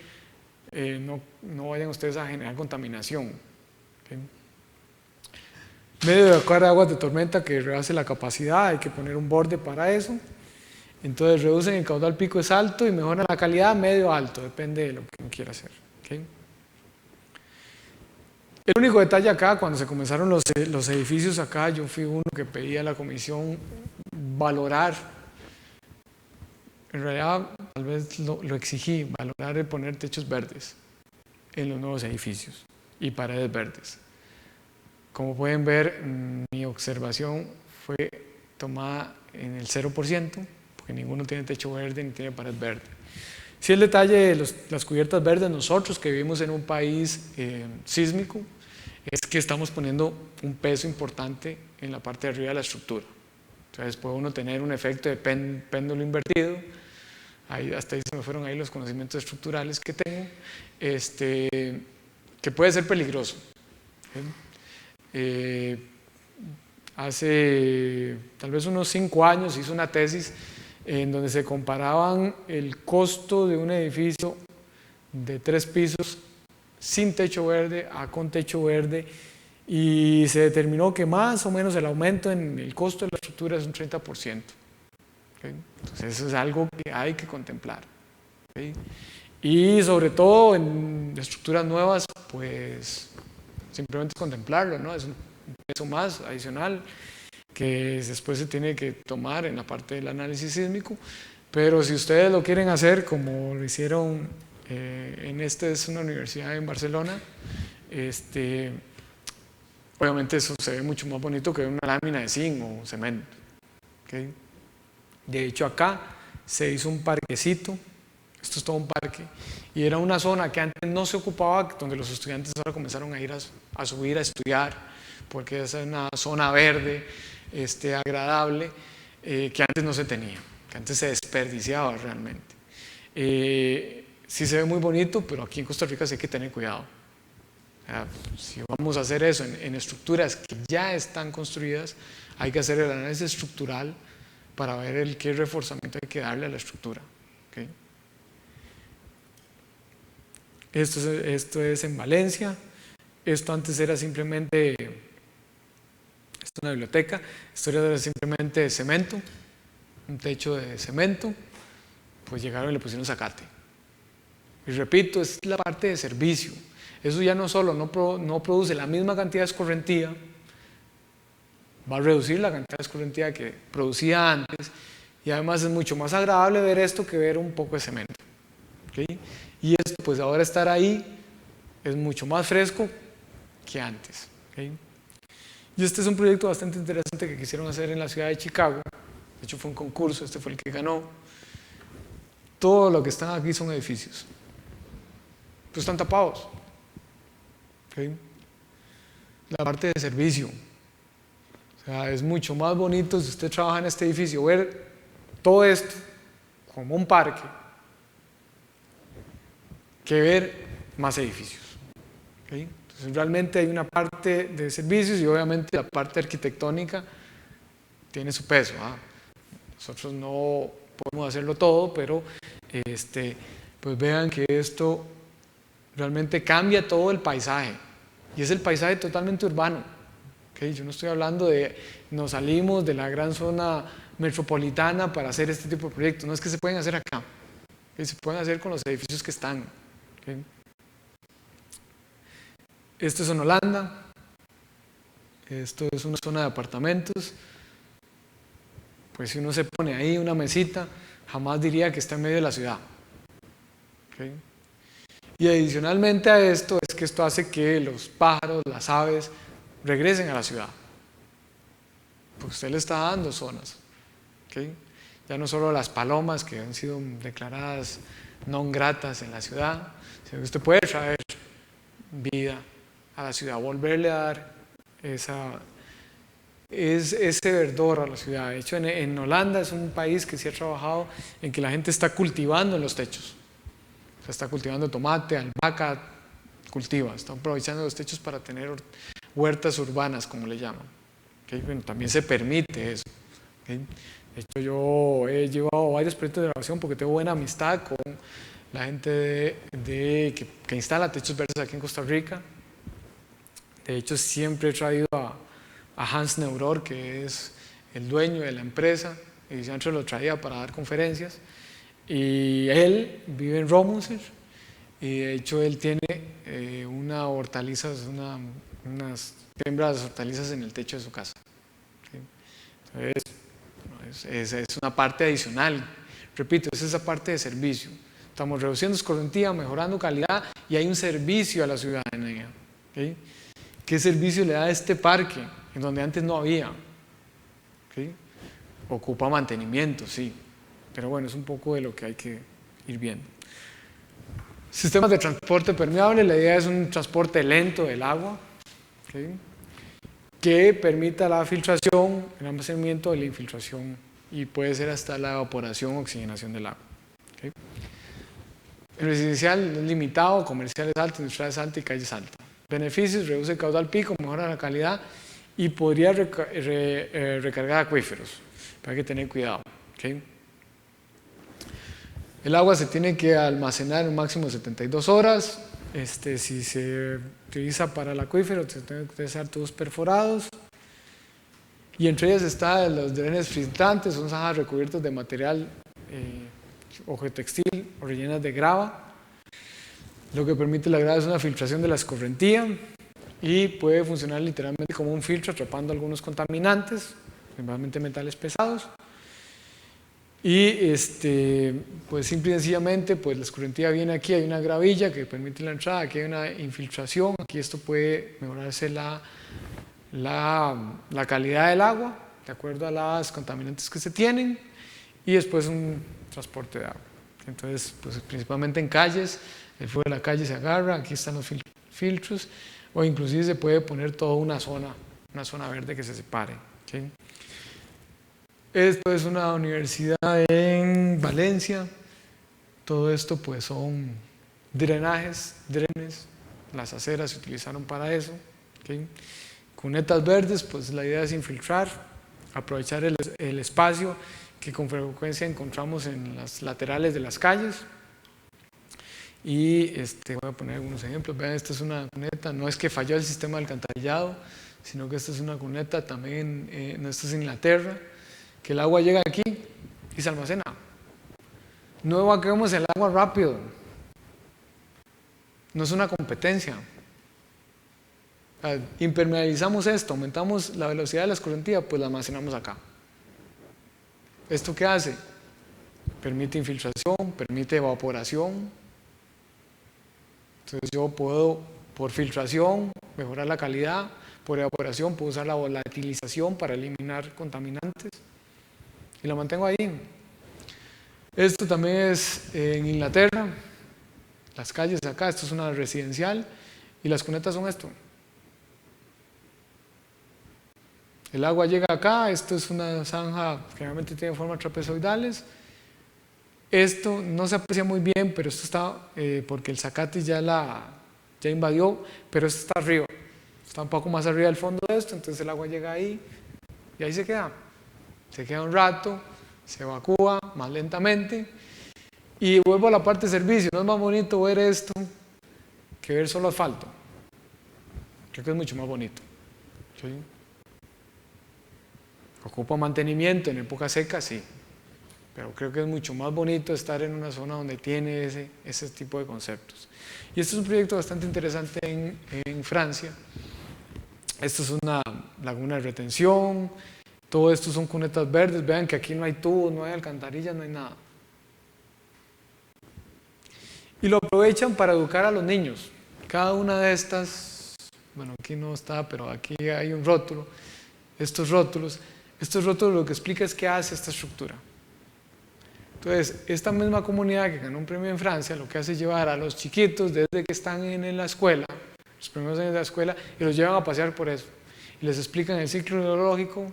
no vayan ustedes a generar contaminación. ¿Okay? Medio de evacuar aguas de tormenta que rebase la capacidad, hay que poner un borde para eso. Entonces reducen el caudal pico es alto y mejoran la calidad medio alto, depende de lo que uno quiera hacer. ¿Okay? El único detalle acá, cuando se comenzaron los edificios acá, yo fui uno que pedía a la comisión valorar, en realidad tal vez lo exigí, valorar el poner techos verdes en los nuevos edificios y paredes verdes. Como pueden ver, mi observación fue tomada en el 0%, porque ninguno tiene techo verde ni tiene pared verde. Sí, el detalle de las cubiertas verdes, nosotros que vivimos en un país sísmico, es que estamos poniendo un peso importante en la parte de arriba de la estructura. Entonces puede uno tener un efecto de péndulo invertido. Hasta ahí se me fueron ahí los conocimientos estructurales que tengo, que puede ser peligroso. Hace tal vez unos 5 años hice una tesis en donde se comparaban el costo de un edificio de 3 pisos sin techo verde a con techo verde, y se determinó que más o menos el aumento en el costo de la estructura es un 30%. ¿okay? Entonces eso es algo que hay que contemplar, ¿okay? Y sobre todo en estructuras nuevas, pues simplemente contemplarlo, ¿no? Es un peso más adicional que después se tiene que tomar en la parte del análisis sísmico, pero si ustedes lo quieren hacer como lo hicieron es una universidad en Barcelona, obviamente eso se ve mucho más bonito que una lámina de zinc o cemento, ¿okay? De hecho acá se hizo un parquecito, esto es todo un parque, y era una zona que antes no se ocupaba, donde los estudiantes ahora comenzaron a ir a subir a estudiar, porque es una zona verde, agradable, que antes no se tenía, que antes se desperdiciaba realmente. Sí se ve muy bonito, pero aquí en Costa Rica sí hay que tener cuidado. O sea, si vamos a hacer eso en estructuras que ya están construidas, hay que hacer el análisis estructural para ver qué reforzamiento hay que darle a la estructura, ¿okay? Esto es en Valencia. Esto antes era simplemente, esto es una biblioteca, esto era simplemente cemento, un techo de cemento, pues llegaron y le pusieron zacate. Y repito, es la parte de servicio. Eso ya no solo no produce la misma cantidad de escorrentía, va a reducir la cantidad de escorrentía que producía antes, y además es mucho más agradable ver esto que ver un poco de cemento, ¿okay? Y esto, pues ahora estar ahí es mucho más fresco que antes, ¿okay? Y este es un proyecto bastante interesante que quisieron hacer en la ciudad de Chicago. De hecho fue un concurso, este fue el que ganó. Todo lo que están aquí son edificios, pues están tapados, ¿okay? La parte de servicio, o sea, es mucho más bonito si usted trabaja en este edificio ver todo esto como un parque que ver más edificios, ¿okay? Entonces realmente hay una parte de servicios y obviamente la parte arquitectónica tiene su peso, ¿ah? Nosotros no podemos hacerlo todo, pero pues vean que esto realmente cambia todo el paisaje, y es el paisaje totalmente urbano, ¿okay? Yo no estoy hablando de nos salimos de la gran zona metropolitana para hacer este tipo de proyectos, no es que se pueden hacer acá, ¿okay? Se pueden hacer con los edificios que están, ¿okay? Esto es en Holanda, esto es una zona de apartamentos, pues si uno se pone ahí una mesita, jamás diría que está en medio de la ciudad, ¿okay? Y adicionalmente a esto es que esto hace que los pájaros, las aves regresen a la ciudad, pues usted le está dando zonas, ¿okay? Ya no solo las palomas que han sido declaradas non gratas en la ciudad, sino que usted puede traer vida a la ciudad, volverle a dar ese verdor a la ciudad. De hecho, en Holanda es un país que sí ha trabajado en que la gente está cultivando en los techos. O sea, está cultivando tomate, albahaca, está aprovechando los techos para tener huertas urbanas, como le llaman, ¿okay? Bueno, también se permite eso, ¿okay? De hecho, yo he llevado varios proyectos de grabación porque tengo buena amistad con la gente que instala techos verdes aquí en Costa Rica. De hecho, siempre he traído a Hans Neuror, que es el dueño de la empresa, y siempre lo traía para dar conferencias. Y él vive en Romuser, y de hecho él tiene unas siembras de hortalizas en el techo de su casa, ¿okay? Entonces, es una parte adicional. Repito, es esa parte de servicio. Estamos reduciendo escorrentía, mejorando calidad, y hay un servicio a la ciudadanía, ¿okay? ¿Qué servicio le da este parque en donde antes no había? ¿Okay? Ocupa mantenimiento, sí, pero bueno, es un poco de lo que hay que ir viendo. Sistemas de transporte permeable, la idea es un transporte lento del agua, ¿okay? Que permita la filtración, el almacenamiento de la infiltración, y puede ser hasta la evaporación o oxigenación del agua, ¿okay? El residencial es limitado, comercial es alto, industrial es alto y calle es alta. Beneficios: reduce el caudal pico, mejora la calidad y podría recargar acuíferos, pero hay que tener cuidado, ¿okay? El agua se tiene que almacenar en un máximo de 72 horas. Si se utiliza para el acuífero, se tienen que utilizar tubos perforados. y entre ellas están los drenes filtrantes, son zanjas recubiertas de material o textil o rellenas de grava. Lo que permite la grava es una filtración de la escorrentía y puede funcionar literalmente como un filtro atrapando algunos contaminantes, principalmente metales pesados. Y pues simple y sencillamente pues la escorrentía viene aquí, hay una gravilla que permite la entrada, aquí hay una infiltración, aquí esto puede mejorarse la calidad del agua de acuerdo a los contaminantes que se tienen, y después un transporte de agua. Entonces pues principalmente en calles, el fuego de la calle se agarra, aquí están los filtros, o inclusive se puede poner toda una zona verde que se separe, ¿sí? Esto es una universidad en Valencia. Todo esto pues son drenes, las aceras se utilizaron para eso, ¿okay? Cunetas verdes, pues la idea es infiltrar, aprovechar el espacio que con frecuencia encontramos en las laterales de las calles. Y voy a poner algunos ejemplos. Vean, esta es una cuneta, no es que falló el sistema de alcantarillado, sino que esta es una cuneta también, esto es Inglaterra, que el agua llega aquí y se almacena. No evacuemos el agua rápido, no es una competencia. Impermeabilizamos esto, aumentamos la velocidad de la escorrentía, pues la almacenamos acá. ¿Esto qué hace? Permite infiltración, permite evaporación. Entonces yo puedo, por filtración, mejorar la calidad, por evaporación puedo usar la volatilización para eliminar contaminantes y la mantengo ahí. Esto también es en Inglaterra, las calles acá, esto es una residencial y las cunetas son esto. El agua llega acá, esto es una zanja que generalmente tiene formas trapezoidales. Esto no se aprecia muy bien, pero esto está porque el zacate ya invadió, pero esto está arriba, está un poco más arriba del fondo de esto, entonces el agua llega ahí y ahí se queda un rato, se evacúa más lentamente y vuelvo a la parte de servicio. No es más bonito ver esto que ver solo asfalto, creo que es mucho más bonito, ¿sí? Ocupa mantenimiento en época seca, sí, pero creo que es mucho más bonito estar en una zona donde tiene ese tipo de conceptos. Y este es un proyecto bastante interesante en Francia. Esto es una laguna de retención, todo esto son cunetas verdes. Vean que aquí no hay tubos, no hay alcantarillas, no hay nada. Y lo aprovechan para educar a los niños. Cada una de estas, bueno, aquí no está, pero aquí hay un rótulo. Estos rótulos lo que explica es qué hace esta estructura. Entonces, esta misma comunidad que ganó un premio en Francia, lo que hace es llevar a los chiquitos desde que están en la escuela, los primeros años de la escuela, y los llevan a pasear por eso. Y les explican el ciclo hidrológico,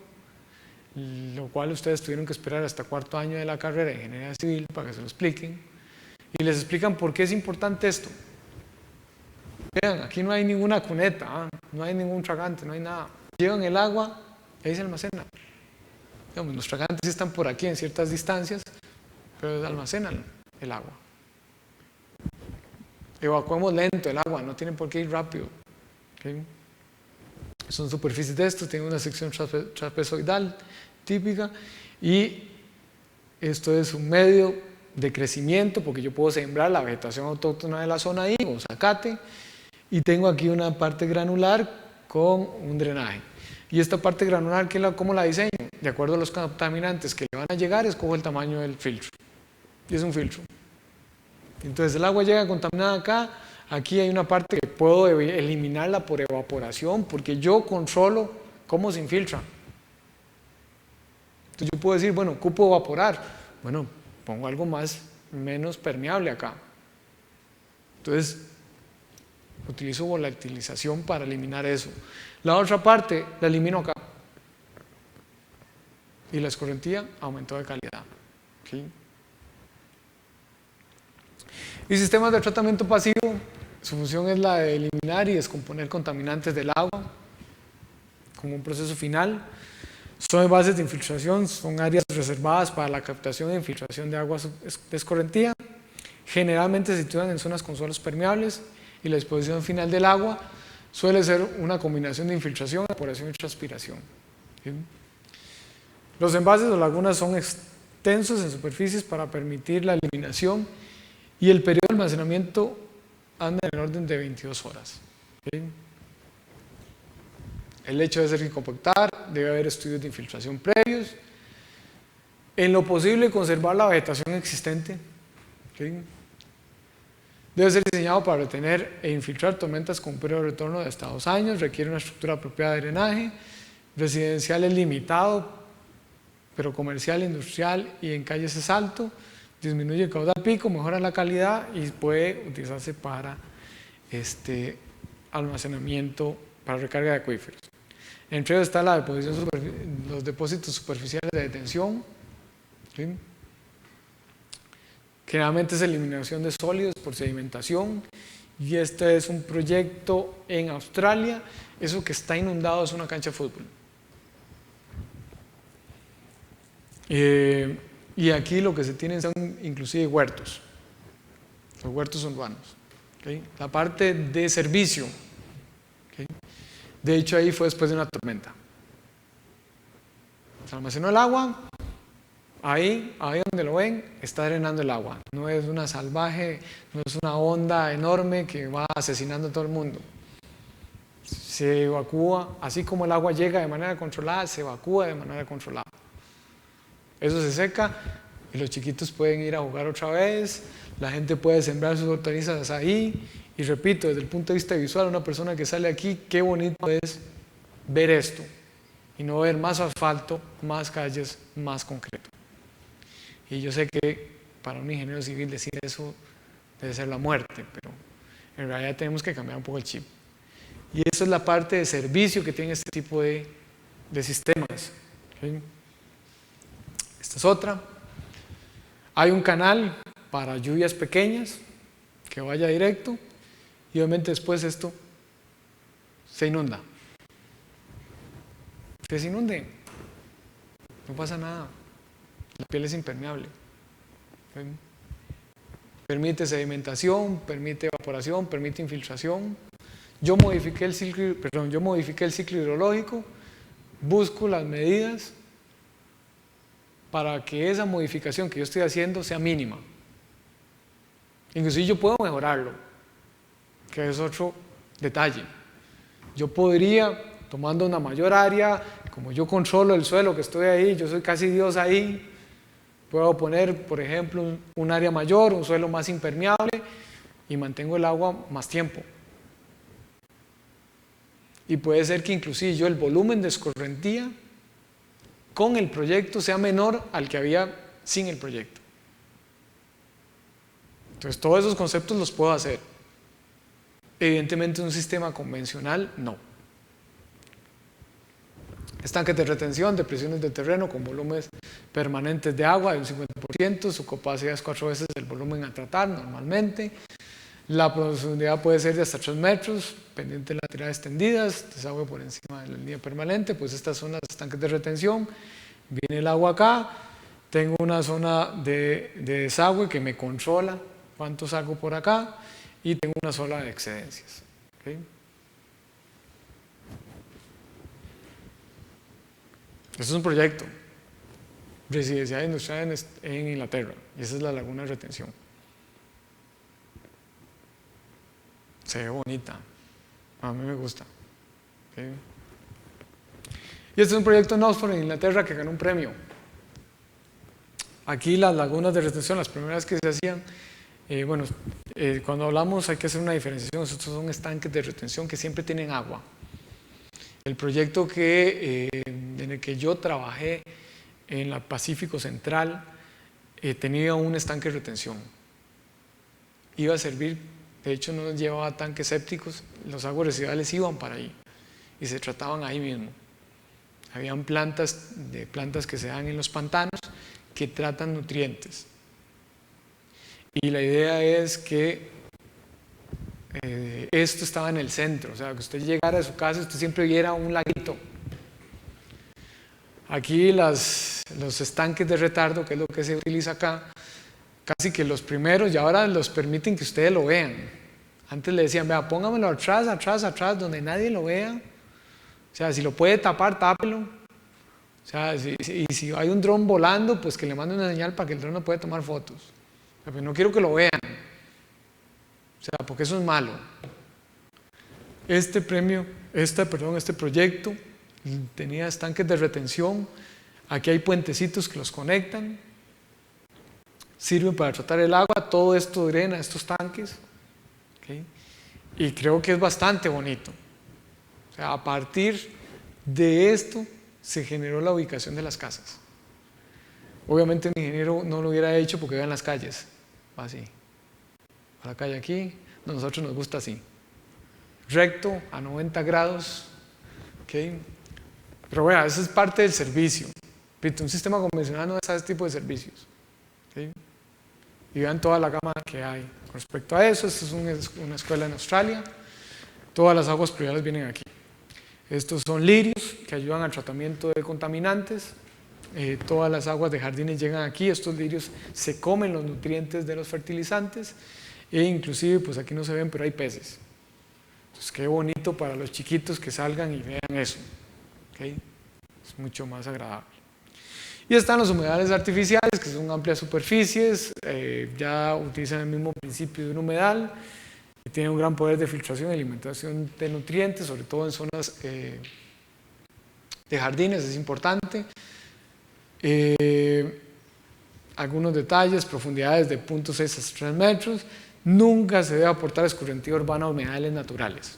lo cual ustedes tuvieron que esperar hasta cuarto año de la carrera de Ingeniería Civil para que se lo expliquen. Y les explican por qué es importante esto. Vean, aquí no hay ninguna cuneta, no hay ningún tragante, no hay nada. Llevan el agua y ahí se almacena. Digamos, los tragantes sí están por aquí en ciertas distancias, pero almacenan el agua. Evacuamos lento el agua, no tienen por qué ir rápido, ¿okay? Son superficies de esto, tienen una sección trapezoidal típica y esto es un medio de crecimiento porque yo puedo sembrar la vegetación autóctona de la zona ahí o zacate, y tengo aquí una parte granular con un drenaje. Y esta parte granular, ¿cómo la diseño? De acuerdo a los contaminantes que le van a llegar, escojo el tamaño del filtro. Y es un filtro. Entonces el agua llega contaminada acá, aquí hay una parte que puedo eliminarla por evaporación, porque yo controlo cómo se infiltra. Entonces yo puedo decir, bueno, ocupo evaporar, bueno, pongo algo menos permeable acá. Entonces utilizo volatilización para eliminar eso. La otra parte la elimino acá y la escorrentía aumentó de calidad, ¿okay? Y sistemas de tratamiento pasivo, su función es la de eliminar y descomponer contaminantes del agua como un proceso final. Son bases de infiltración, son áreas reservadas para la captación e infiltración de agua de escorrentía. Generalmente se sitúan en zonas con suelos permeables y la disposición final del agua suele ser una combinación de infiltración, evaporación y transpiración, ¿sí? Los envases o lagunas son extensos en superficies para permitir la eliminación y el periodo de almacenamiento anda en el orden de 22 horas. ¿Okay? El lecho debe ser compactar, debe haber estudios de infiltración previos. En lo posible, conservar la vegetación existente. ¿Okay? Debe ser diseñado para retener e infiltrar tormentas con un periodo de retorno de hasta 2 años. Requiere una estructura apropiada de drenaje. Residencial es limitado, pero comercial, industrial y en calles es alto. Disminuye el caudal pico, mejora la calidad y puede utilizarse para almacenamiento, para recarga de acuíferos. Entre ellos está los depósitos superficiales de detención. ¿Sí? Generalmente es eliminación de sólidos por sedimentación, y este es un proyecto en Australia. Eso que está inundado es una cancha de fútbol. Y aquí lo que se tienen son inclusive huertos, los huertos urbanos. ¿Okay? La parte de servicio, ¿okay? De hecho ahí fue después de una tormenta. Se almacenó el agua, ahí donde lo ven, está drenando el agua. No es una salvaje, no es una onda enorme que va asesinando a todo el mundo. Se evacúa, así como el agua llega de manera controlada, se evacúa de manera controlada. Eso se seca y los chiquitos pueden ir a jugar otra vez, la gente puede sembrar sus hortalizas ahí, y repito, desde el punto de vista visual, una persona que sale aquí, qué bonito es ver esto y no ver más asfalto, más calles, más concreto. Y yo sé que para un ingeniero civil decir eso debe ser la muerte, pero en realidad tenemos que cambiar un poco el chip. Y eso es la parte de servicio que tiene este tipo de sistemas. ¿Okay? Esta es otra. Hay un canal para lluvias pequeñas que vaya directo, y obviamente después esto se inunda. Que se inunde, no pasa nada, la piel es impermeable. ¿Okay? Permite sedimentación, permite evaporación, permite infiltración. Yo modifiqué el ciclo hidrológico, busco las medidas para que esa modificación que yo estoy haciendo sea mínima. Inclusive yo puedo mejorarlo, que es otro detalle. Yo podría, tomando una mayor área, como yo controlo el suelo que estoy ahí, yo soy casi Dios ahí, puedo poner, por ejemplo, un área mayor, un suelo más impermeable, y mantengo el agua más tiempo. Y puede ser que inclusive yo el volumen de escorrentía con el proyecto sea menor al que había sin el proyecto. Entonces todos esos conceptos los puedo hacer. Evidentemente un sistema convencional no. Estanques de retención, depresiones de terreno con volúmenes permanentes de agua de un 50%, su capacidad es 4 veces el volumen a tratar normalmente. La profundidad puede ser de hasta 3 metros, pendientes laterales extendidas, desagüe por encima de la línea permanente. Pues estas son las estanques de retención. Viene el agua acá, tengo una zona de desagüe que me controla cuánto salgo por acá, y tengo una zona de excedencias. ¿Okay? Este es un proyecto residencial industrial en Inglaterra, y esa es la laguna de retención. Se ve bonita, a mí me gusta. ¿Okay? Y este es un proyecto en Oxford, en Inglaterra, que ganó un premio. Aquí las lagunas de retención, las primeras que se hacían, cuando hablamos hay que hacer una diferenciación. Estos son estanques de retención que siempre tienen agua. El proyecto en el que yo trabajé en la Pacífico Central tenía un estanque de retención. Iba a servir, de hecho no llevaba tanques sépticos, los aguas residuales iban para ahí y se trataban ahí mismo. Habían plantas que se dan en los pantanos que tratan nutrientes. Y la idea es que esto estaba en el centro, o sea, que usted llegara a su casa y usted siempre viera un laguito. Aquí los estanques de retardo, que es lo que se utiliza acá, casi que los primeros, y ahora los permiten que ustedes lo vean. Antes le decían, vea, póngamelo atrás, donde nadie lo vea. O sea, si lo puede tapar, tápelo. O sea, y si hay un dron volando, pues que le mande una señal para que el dron no pueda tomar fotos. Pero no quiero que lo vean. O sea, porque eso es malo. Este proyecto tenía estanques de retención. Aquí hay puentecitos que los conectan. Sirven para tratar el agua. Todo esto drena estos tanques. ¿Okay? Y creo que es bastante bonito. O sea, a partir de esto se generó la ubicación de las casas. Obviamente un ingeniero no lo hubiera hecho porque vean las calles. Así. La calle aquí, a nosotros nos gusta así. Recto, a 90 grados. ¿Okay? Pero bueno, eso es parte del servicio. Un sistema convencional no es ese tipo de servicios. ¿Okay? Y vean toda la gama que hay. Con respecto a eso, esta es una escuela en Australia. Todas las aguas pluviales vienen aquí. Estos son lirios que ayudan al tratamiento de contaminantes. Todas las aguas de jardines llegan aquí. Estos lirios se comen los nutrientes de los fertilizantes e inclusive, pues aquí no se ven, pero hay peces. Entonces, qué bonito para los chiquitos que salgan y vean eso. ¿Okay? Es mucho más agradable. Y están los humedales artificiales, que son amplias superficies, ya utilizan el mismo principio de un humedal, y tienen un gran poder de filtración y alimentación de nutrientes, sobre todo en zonas de jardines, es importante. Algunos detalles: profundidades de 0.6 a 3 metros. Nunca se debe aportar escurrentía urbana a humedales naturales.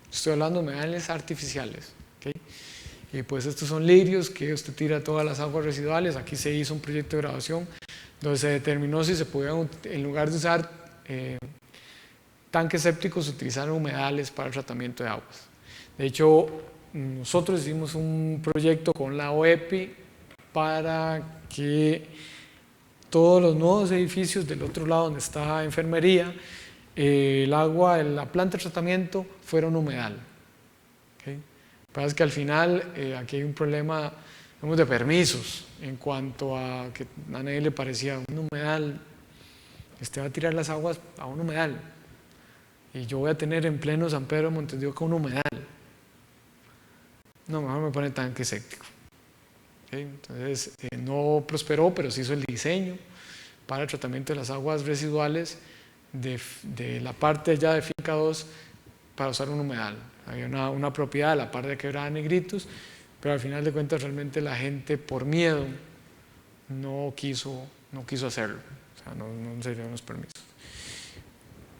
Estoy hablando de humedales artificiales. ¿Okay? Y pues estos son lirios que usted tira todas las aguas residuales. Aquí se hizo un proyecto de grabación donde se determinó si se podían, en lugar de usar tanques sépticos, utilizar humedales para el tratamiento de aguas. De hecho, nosotros hicimos un proyecto con la OEPI para que todos los nuevos edificios del otro lado donde está enfermería, el agua, la planta de tratamiento fuera un humedal. ¿Okay? Lo que pasa es que al final aquí hay un problema, digamos, de permisos en cuanto a que a nadie le parecía un humedal. Va a tirar las aguas a un humedal y yo voy a tener en pleno San Pedro de Montes de Oca un humedal. No, mejor me pone tanque séptico. ¿Okay? Entonces no prosperó, pero se hizo el diseño para el tratamiento de las aguas residuales de la parte allá de Finca 2 para usar un humedal. Había una propiedad, la parte de Quebrada Negritos, pero al final de cuentas realmente la gente por miedo no quiso hacerlo. O sea, no se dieron los permisos.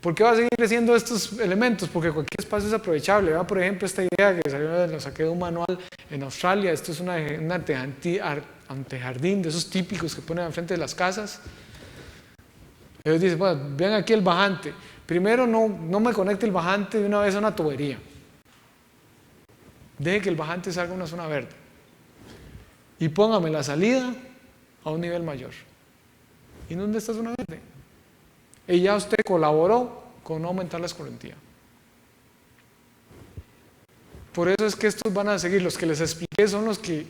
¿Por qué va a seguir creciendo estos elementos? Porque cualquier espacio es aprovechable. Vea, por ejemplo, esta idea que salió, lo saqué de un manual en Australia. Esto es un antejardín de esos típicos que ponen al frente de las casas. Ellos dicen: bueno, vean aquí el bajante. Primero, no me conecte el bajante de una vez a una tubería. Deje que el bajante salga a una zona verde. Y póngame la salida a un nivel mayor. ¿Y dónde está zona verde? Y ya usted colaboró con no aumentar la escorrentía. Por eso es que estos van a seguir. Los que les expliqué son los que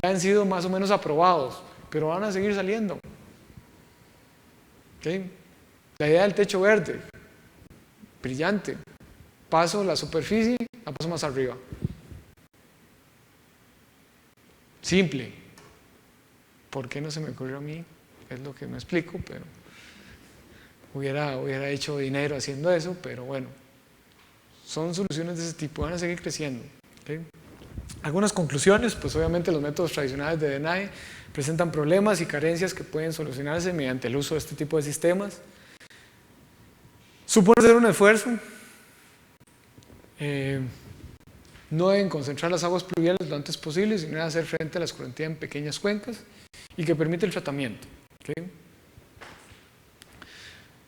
ya han sido más o menos aprobados, pero van a seguir saliendo. ¿Okay? La idea del techo verde, brillante. Paso la superficie, la paso más arriba. Simple. ¿Por qué no se me ocurrió a mí? Es lo que no explico, pero hubiera hecho dinero haciendo eso, pero bueno, son soluciones de ese tipo, van a seguir creciendo. ¿Okay? Algunas conclusiones: pues obviamente los métodos tradicionales de DNAE presentan problemas y carencias que pueden solucionarse mediante el uso de este tipo de sistemas. Supone ser un esfuerzo. No deben concentrar las aguas pluviales lo antes posible, sino hacer frente a la escorrentía en pequeñas cuencas y que permite el tratamiento. ¿Okay?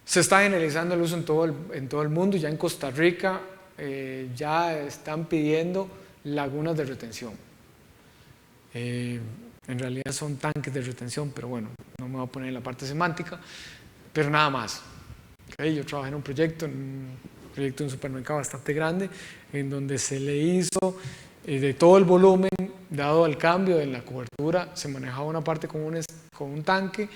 Se está generalizando el uso en todo el mundo. Ya en Costa Rica ya están pidiendo lagunas de retención. En realidad son tanques de retención, pero bueno, no me voy a poner en la parte semántica, pero nada más. ¿Okay? Yo trabajé en un proyecto de un supermercado bastante grande, en donde se le hizo de todo el volumen, dado el cambio de la cobertura, se manejaba una parte con un tanque,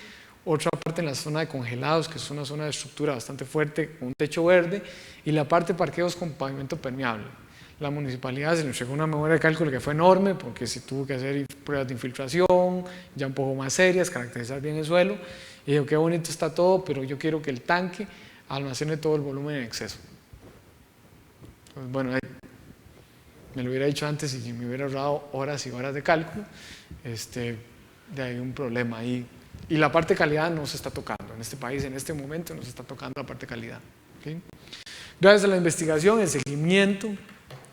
otra parte en la zona de congelados, que es una zona de estructura bastante fuerte, con un techo verde, y la parte de parqueos con pavimento permeable. la municipalidad se le entregó una memoria de cálculo que fue enorme porque se tuvo que hacer pruebas de infiltración, ya un poco más serias, caracterizar bien el suelo. Y dijo, qué bonito está todo, pero yo quiero que el tanque almacene todo el volumen en exceso. Pues bueno, me lo hubiera dicho antes y me hubiera ahorrado horas y horas de cálculo. De ahí un problema ahí. Y la parte de calidad no se está tocando. En este país, en este momento, no se está tocando la parte de calidad. ¿Okay? Gracias a la investigación, el seguimiento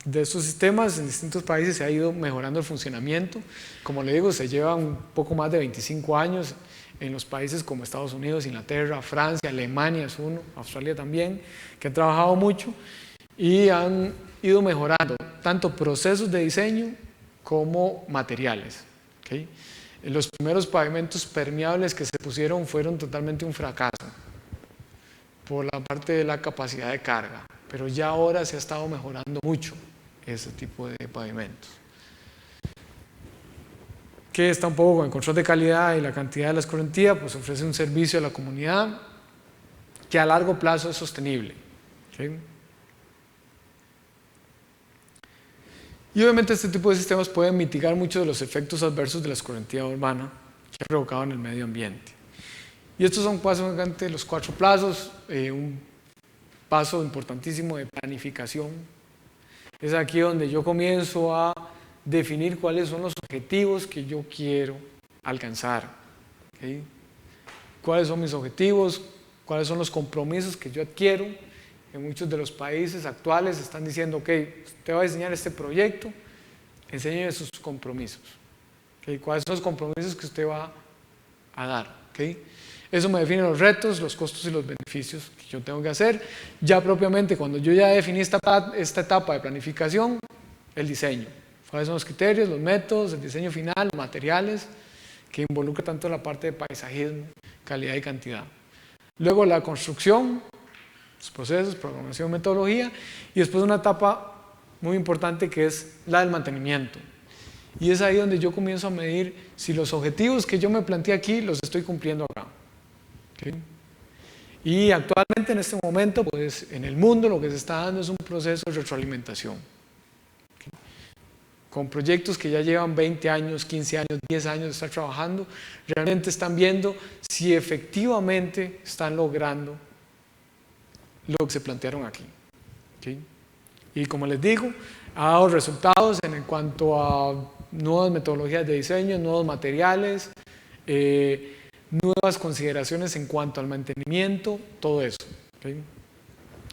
de estos sistemas en distintos países se ha ido mejorando el funcionamiento. Como le digo, se lleva un poco más de 25 años en los países como Estados Unidos, Inglaterra, Francia, Alemania es uno, Australia también, que han trabajado mucho y han ido mejorando tanto procesos de diseño como materiales. ¿Okay? Los primeros pavimentos permeables que se pusieron fueron totalmente un fracaso por la parte de la capacidad de carga, pero ya ahora se ha estado mejorando mucho ese tipo de pavimentos. Que está un poco con el control de calidad y la cantidad de la escorrentía, pues ofrece un servicio a la comunidad que a largo plazo es sostenible. ¿Okay? Y obviamente este tipo de sistemas pueden mitigar muchos de los efectos adversos de la escorrentía urbana que ha provocado en el medio ambiente. Y estos son básicamente los 4 plazos, un paso importantísimo de planificación. Es aquí donde yo comienzo a definir cuáles son los objetivos que yo quiero alcanzar. ¿Okay? ¿Cuáles son mis objetivos? ¿Cuáles son los compromisos que yo adquiero? En muchos de los países actuales están diciendo, ok, usted va a diseñar este proyecto, enséñeme sus compromisos. ¿Okay? ¿Cuáles son los compromisos que usted va a dar? ¿Okay? Eso me define los retos, los costos y los beneficios que yo tengo que hacer. Ya propiamente, cuando yo ya definí esta etapa de planificación, el diseño. ¿Cuáles son los criterios, los métodos, el diseño final, los materiales, que involucra tanto la parte de paisajismo, calidad y cantidad. Luego la construcción, los procesos, programación, metodología, y después una etapa muy importante que es la del mantenimiento. Y es ahí donde yo comienzo a medir si los objetivos que yo me planteé aquí los estoy cumpliendo acá. ¿Okay? Y actualmente en este momento, pues en el mundo lo que se está dando es un proceso de retroalimentación. ¿Okay? Con proyectos que ya llevan 20 años, 15 años, 10 años de estar trabajando, realmente están viendo si efectivamente están logrando lo que se plantearon aquí. ¿Okay? Y como les digo, ha dado resultados en cuanto a nuevas metodologías de diseño, nuevos materiales, nuevas consideraciones en cuanto al mantenimiento, todo eso. ¿Okay?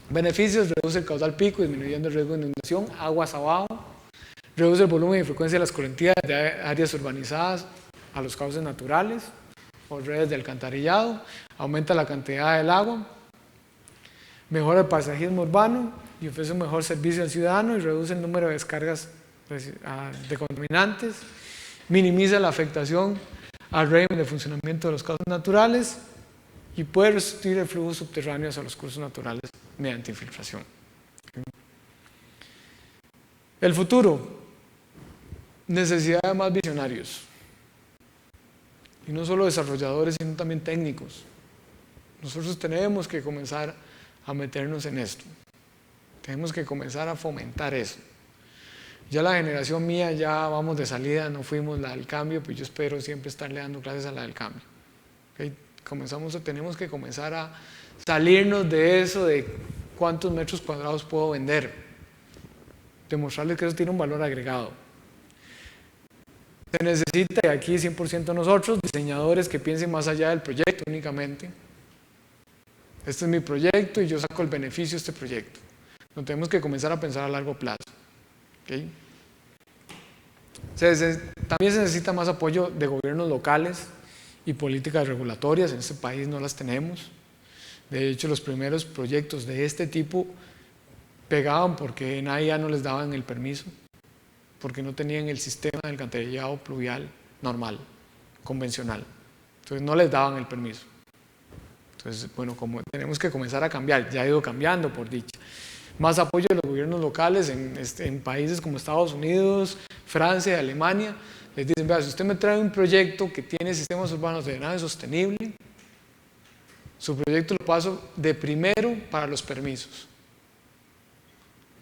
Beneficios: reduce el caudal pico, disminuyendo el riesgo de inundación, aguas abajo, reduce el volumen y frecuencia de las correntías de áreas urbanizadas a los cauces naturales o redes de alcantarillado, aumenta la cantidad del agua, mejora el paisajismo urbano y ofrece un mejor servicio al ciudadano y reduce el número de descargas de contaminantes, minimiza la afectación al régimen de funcionamiento de los cauces naturales y puede restituir el flujo subterráneo hacia los cursos naturales mediante infiltración. El futuro: necesidad de más visionarios, y no solo desarrolladores sino también técnicos. Nosotros tenemos que comenzar a meternos en esto, tenemos que comenzar a fomentar eso. Ya la generación mía ya vamos de salida, no fuimos la del cambio, pues yo espero siempre estarle dando clases a la del cambio. ¿Okay? Tenemos que comenzar a salirnos de eso de cuántos metros cuadrados puedo vender, demostrarles que eso tiene un valor agregado. Se necesita, y aquí 100% nosotros, diseñadores que piensen más allá del proyecto únicamente. Este es mi proyecto y yo saco el beneficio de este proyecto. No tenemos que comenzar a pensar a largo plazo. ¿Okay? También se necesita más apoyo de gobiernos locales y políticas regulatorias. En este país no las tenemos. De hecho, los primeros proyectos de este tipo pegaban porque en AIA no les daban el permiso, porque no tenían el sistema de alcantarillado pluvial normal, convencional. Entonces no les daban el permiso. Entonces, bueno, como tenemos que comenzar a cambiar, ya ha ido cambiando por dicha. Más apoyo de los gobiernos locales en países como Estados Unidos, Francia, Alemania. Les dicen, vea, si usted me trae un proyecto que tiene sistemas urbanos de drenaje sostenible, su proyecto lo paso de primero para los permisos.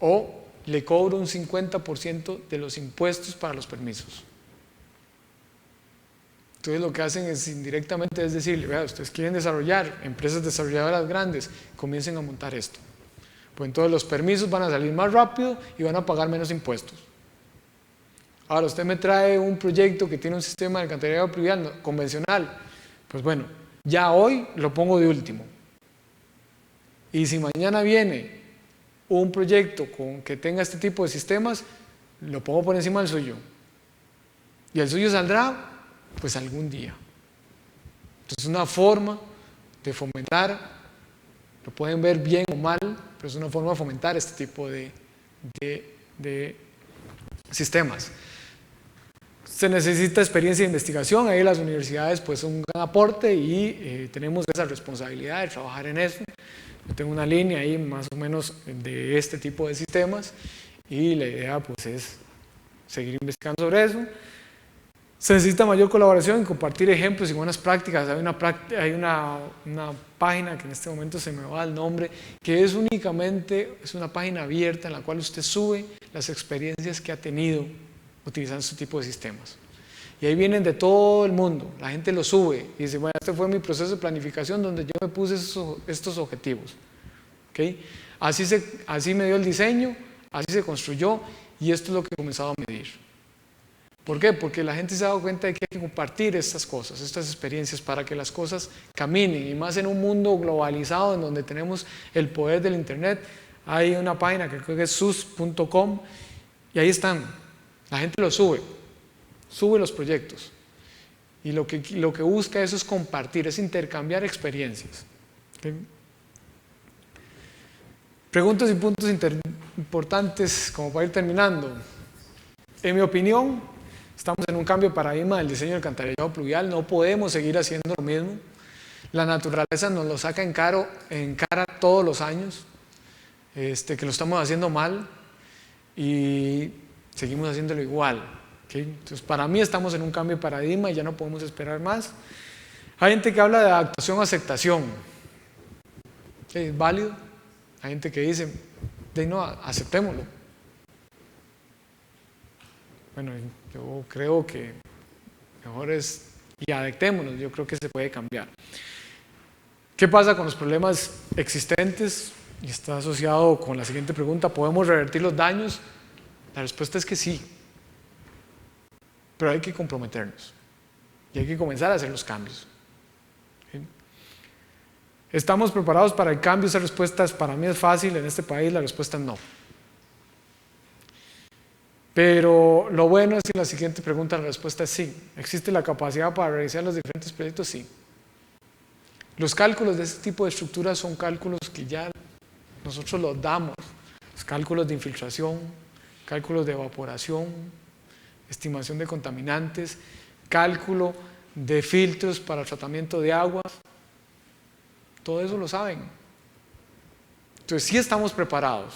O le cobro un 50% de los impuestos para los permisos. Entonces lo que hacen es indirectamente es decirle, vea, ustedes quieren desarrollar, empresas desarrolladoras grandes, comiencen a montar esto. Pues entonces los permisos van a salir más rápido y van a pagar menos impuestos. Ahora usted me trae un proyecto que tiene un sistema de alcantarillado pluvial convencional, pues bueno, ya hoy lo pongo de último. Y si mañana viene un proyecto que tenga este tipo de sistemas, lo pongo por encima del suyo. Y el suyo saldrá, pues algún día. Entonces es una forma de fomentar, lo pueden ver bien o mal, pero es una forma de fomentar este tipo de sistemas. Se necesita experiencia de investigación, ahí las universidades pues son un gran aporte y tenemos esa responsabilidad de trabajar en eso. Yo tengo una línea ahí más o menos de este tipo de sistemas y la idea pues es seguir investigando sobre eso. Se necesita mayor colaboración y compartir ejemplos y buenas prácticas. Hay una página que en este momento se me va el nombre, que es una página abierta en la cual usted sube las experiencias que ha tenido utilizando este tipo de sistemas. Y ahí vienen de todo el mundo, la gente lo sube y dice, bueno, este fue mi proceso de planificación donde yo me puse estos objetivos. ¿Okay? Así me dio el diseño, así se construyó y esto es lo que he comenzado a medir. ¿Por qué? Porque la gente se ha dado cuenta de que hay que compartir estas cosas, estas experiencias para que las cosas caminen, y más en un mundo globalizado en donde tenemos el poder del internet. Hay una página que creo que es sus.com y ahí están, la gente lo sube los proyectos y lo que busca eso es compartir, es intercambiar experiencias. ¿Okay? Preguntas y puntos importantes como para ir terminando. En mi opinión, estamos en un cambio de paradigma del diseño del alcantarillado pluvial, no podemos seguir haciendo lo mismo. La naturaleza nos lo saca en cara todos los años, que lo estamos haciendo mal y seguimos haciéndolo igual. ¿Okay? Entonces, para mí estamos en un cambio de paradigma y ya no podemos esperar más. Hay gente que habla de adaptación o aceptación. ¿Okay? ¿Es válido? Hay gente que dice, no, aceptémoslo. Bueno, yo creo que mejor es, y adaptémonos, yo creo que se puede cambiar. ¿Qué pasa con los problemas existentes? Y está asociado con la siguiente pregunta, ¿podemos revertir los daños? La respuesta es que sí, pero hay que comprometernos y hay que comenzar a hacer los cambios. ¿Sí? ¿Estamos preparados para el cambio? Esa respuesta para mí es fácil, en este país la respuesta es no. Pero lo bueno es que la siguiente pregunta, la respuesta es sí. ¿Existe la capacidad para realizar los diferentes proyectos? Sí. Los cálculos de este tipo de estructuras son cálculos que ya nosotros los damos. Los cálculos de infiltración, cálculos de evaporación, estimación de contaminantes, cálculo de filtros para tratamiento de aguas. Todo eso lo saben. Entonces sí estamos preparados.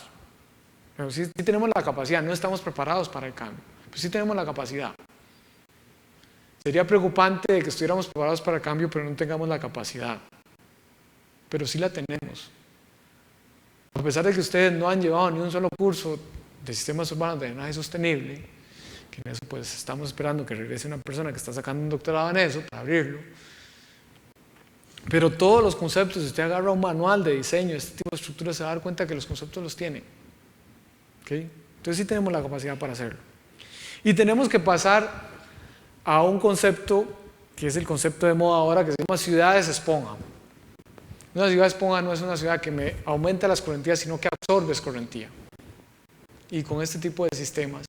Pero sí tenemos la capacidad, no estamos preparados para el cambio, pero sí tenemos la capacidad. Sería preocupante de que estuviéramos preparados para el cambio, pero no tengamos la capacidad. Pero sí la tenemos. A pesar de que ustedes no han llevado ni un solo curso de sistemas urbanos de drenaje sostenible, que en eso pues estamos esperando que regrese una persona que está sacando un doctorado en eso para abrirlo, pero todos los conceptos, si usted agarra un manual de diseño de este tipo de estructuras, se va a dar cuenta que los conceptos los tiene. ¿Okay? Entonces sí tenemos la capacidad para hacerlo. Y tenemos que pasar a un concepto que es el concepto de moda ahora, que se llama ciudades esponja. Una ciudad esponja no es una ciudad que me aumenta las escorrentías, sino que absorbe escorrentía. Y con este tipo de sistemas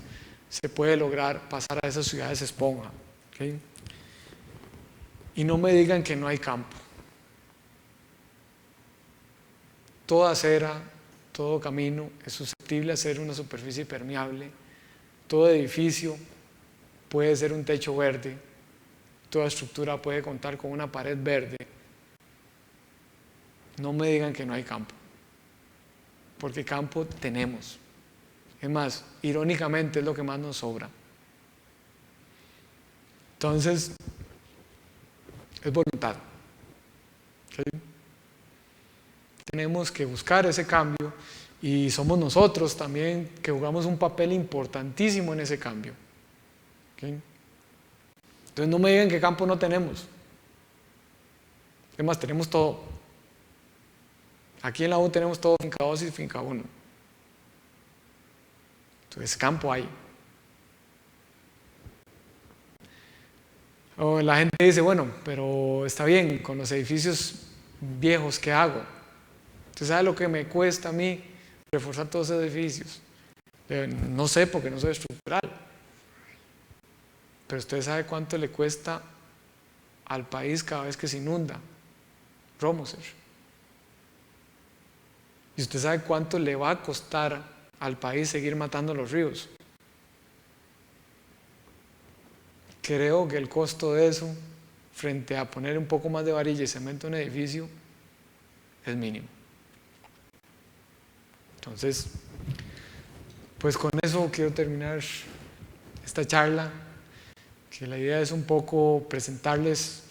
se puede lograr pasar a esas ciudades esponja. ¿Okay? Y no me digan que no hay campo. Toda acera, todo camino es susceptible a ser una superficie permeable. Todo edificio puede ser un techo verde. Toda estructura puede contar con una pared verde. No me digan que no hay campo, porque campo tenemos. Es más, irónicamente es lo que más nos sobra. Entonces, es voluntad. ¿Okay? Tenemos que buscar ese cambio Y somos nosotros también que jugamos un papel importantísimo en ese cambio. ¿Okay? Entonces no me digan qué campo no tenemos. Además, tenemos todo. Aquí en la U tenemos todo, finca 2 y finca 1. Entonces campo hay. O la gente dice, bueno, pero está bien, con los edificios viejos, ¿qué hago? ¿Usted sabe lo que me cuesta a mí reforzar todos esos edificios? No sé, porque no soy estructural. Pero usted sabe cuánto le cuesta al país cada vez que se inunda Romoser. Y usted sabe cuánto le va a costar al país seguir matando los ríos. Creo que el costo de eso, frente a poner un poco más de varilla y cemento en un edificio, es mínimo. Entonces, pues con eso quiero terminar esta charla, que la idea es un poco presentarles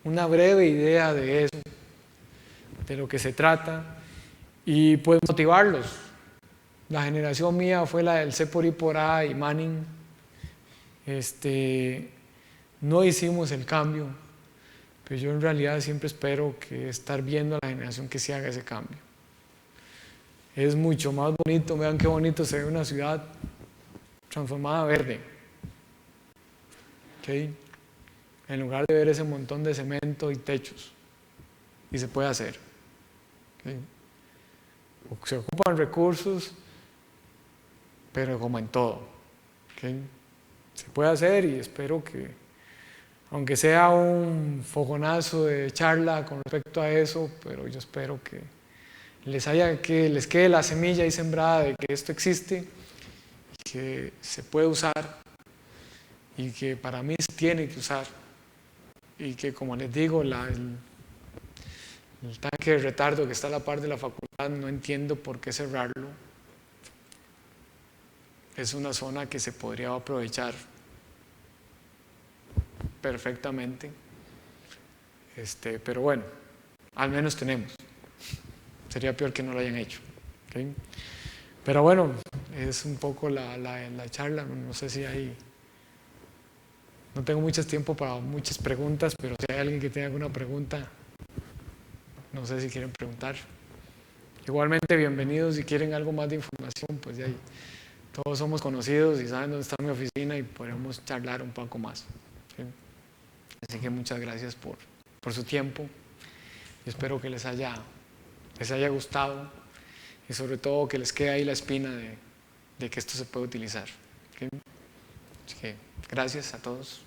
una breve idea de eso, de lo que se trata, y pues motivarlos. La generación mía fue la del C por I por A y Manning. No hicimos el cambio, pero yo en realidad siempre espero que estar viendo a la generación que se haga ese cambio. Es mucho más bonito, vean qué bonito se ve una ciudad transformada a verde. ¿Okay? En lugar de ver ese montón de cemento y techos. Y se puede hacer. ¿Okay? Se ocupan recursos, pero como en todo. ¿Okay? Se puede hacer y espero que, aunque sea un fogonazo de charla con respecto a eso, pero yo espero que les quede la semilla ahí sembrada de que esto existe, que se puede usar y que para mí se tiene que usar, y que, como les digo, el tanque de retardo que está a la par de la facultad, no entiendo por qué cerrarlo. Es una zona que se podría aprovechar perfectamente, pero bueno, al menos tenemos. Sería peor que no lo hayan hecho. ¿Okay? Pero bueno, es un poco la charla. No sé si hay... No tengo mucho tiempo para muchas preguntas, pero si hay alguien que tenga alguna pregunta, no sé si quieren preguntar. Igualmente, bienvenidos. Si quieren algo más de información, pues ya todos somos conocidos y saben dónde está mi oficina y podemos charlar un poco más. ¿Sí? Así que muchas gracias por su tiempo. Y espero que les haya gustado y sobre todo que les quede ahí la espina de que esto se puede utilizar. ¿Sí? Así que gracias a todos.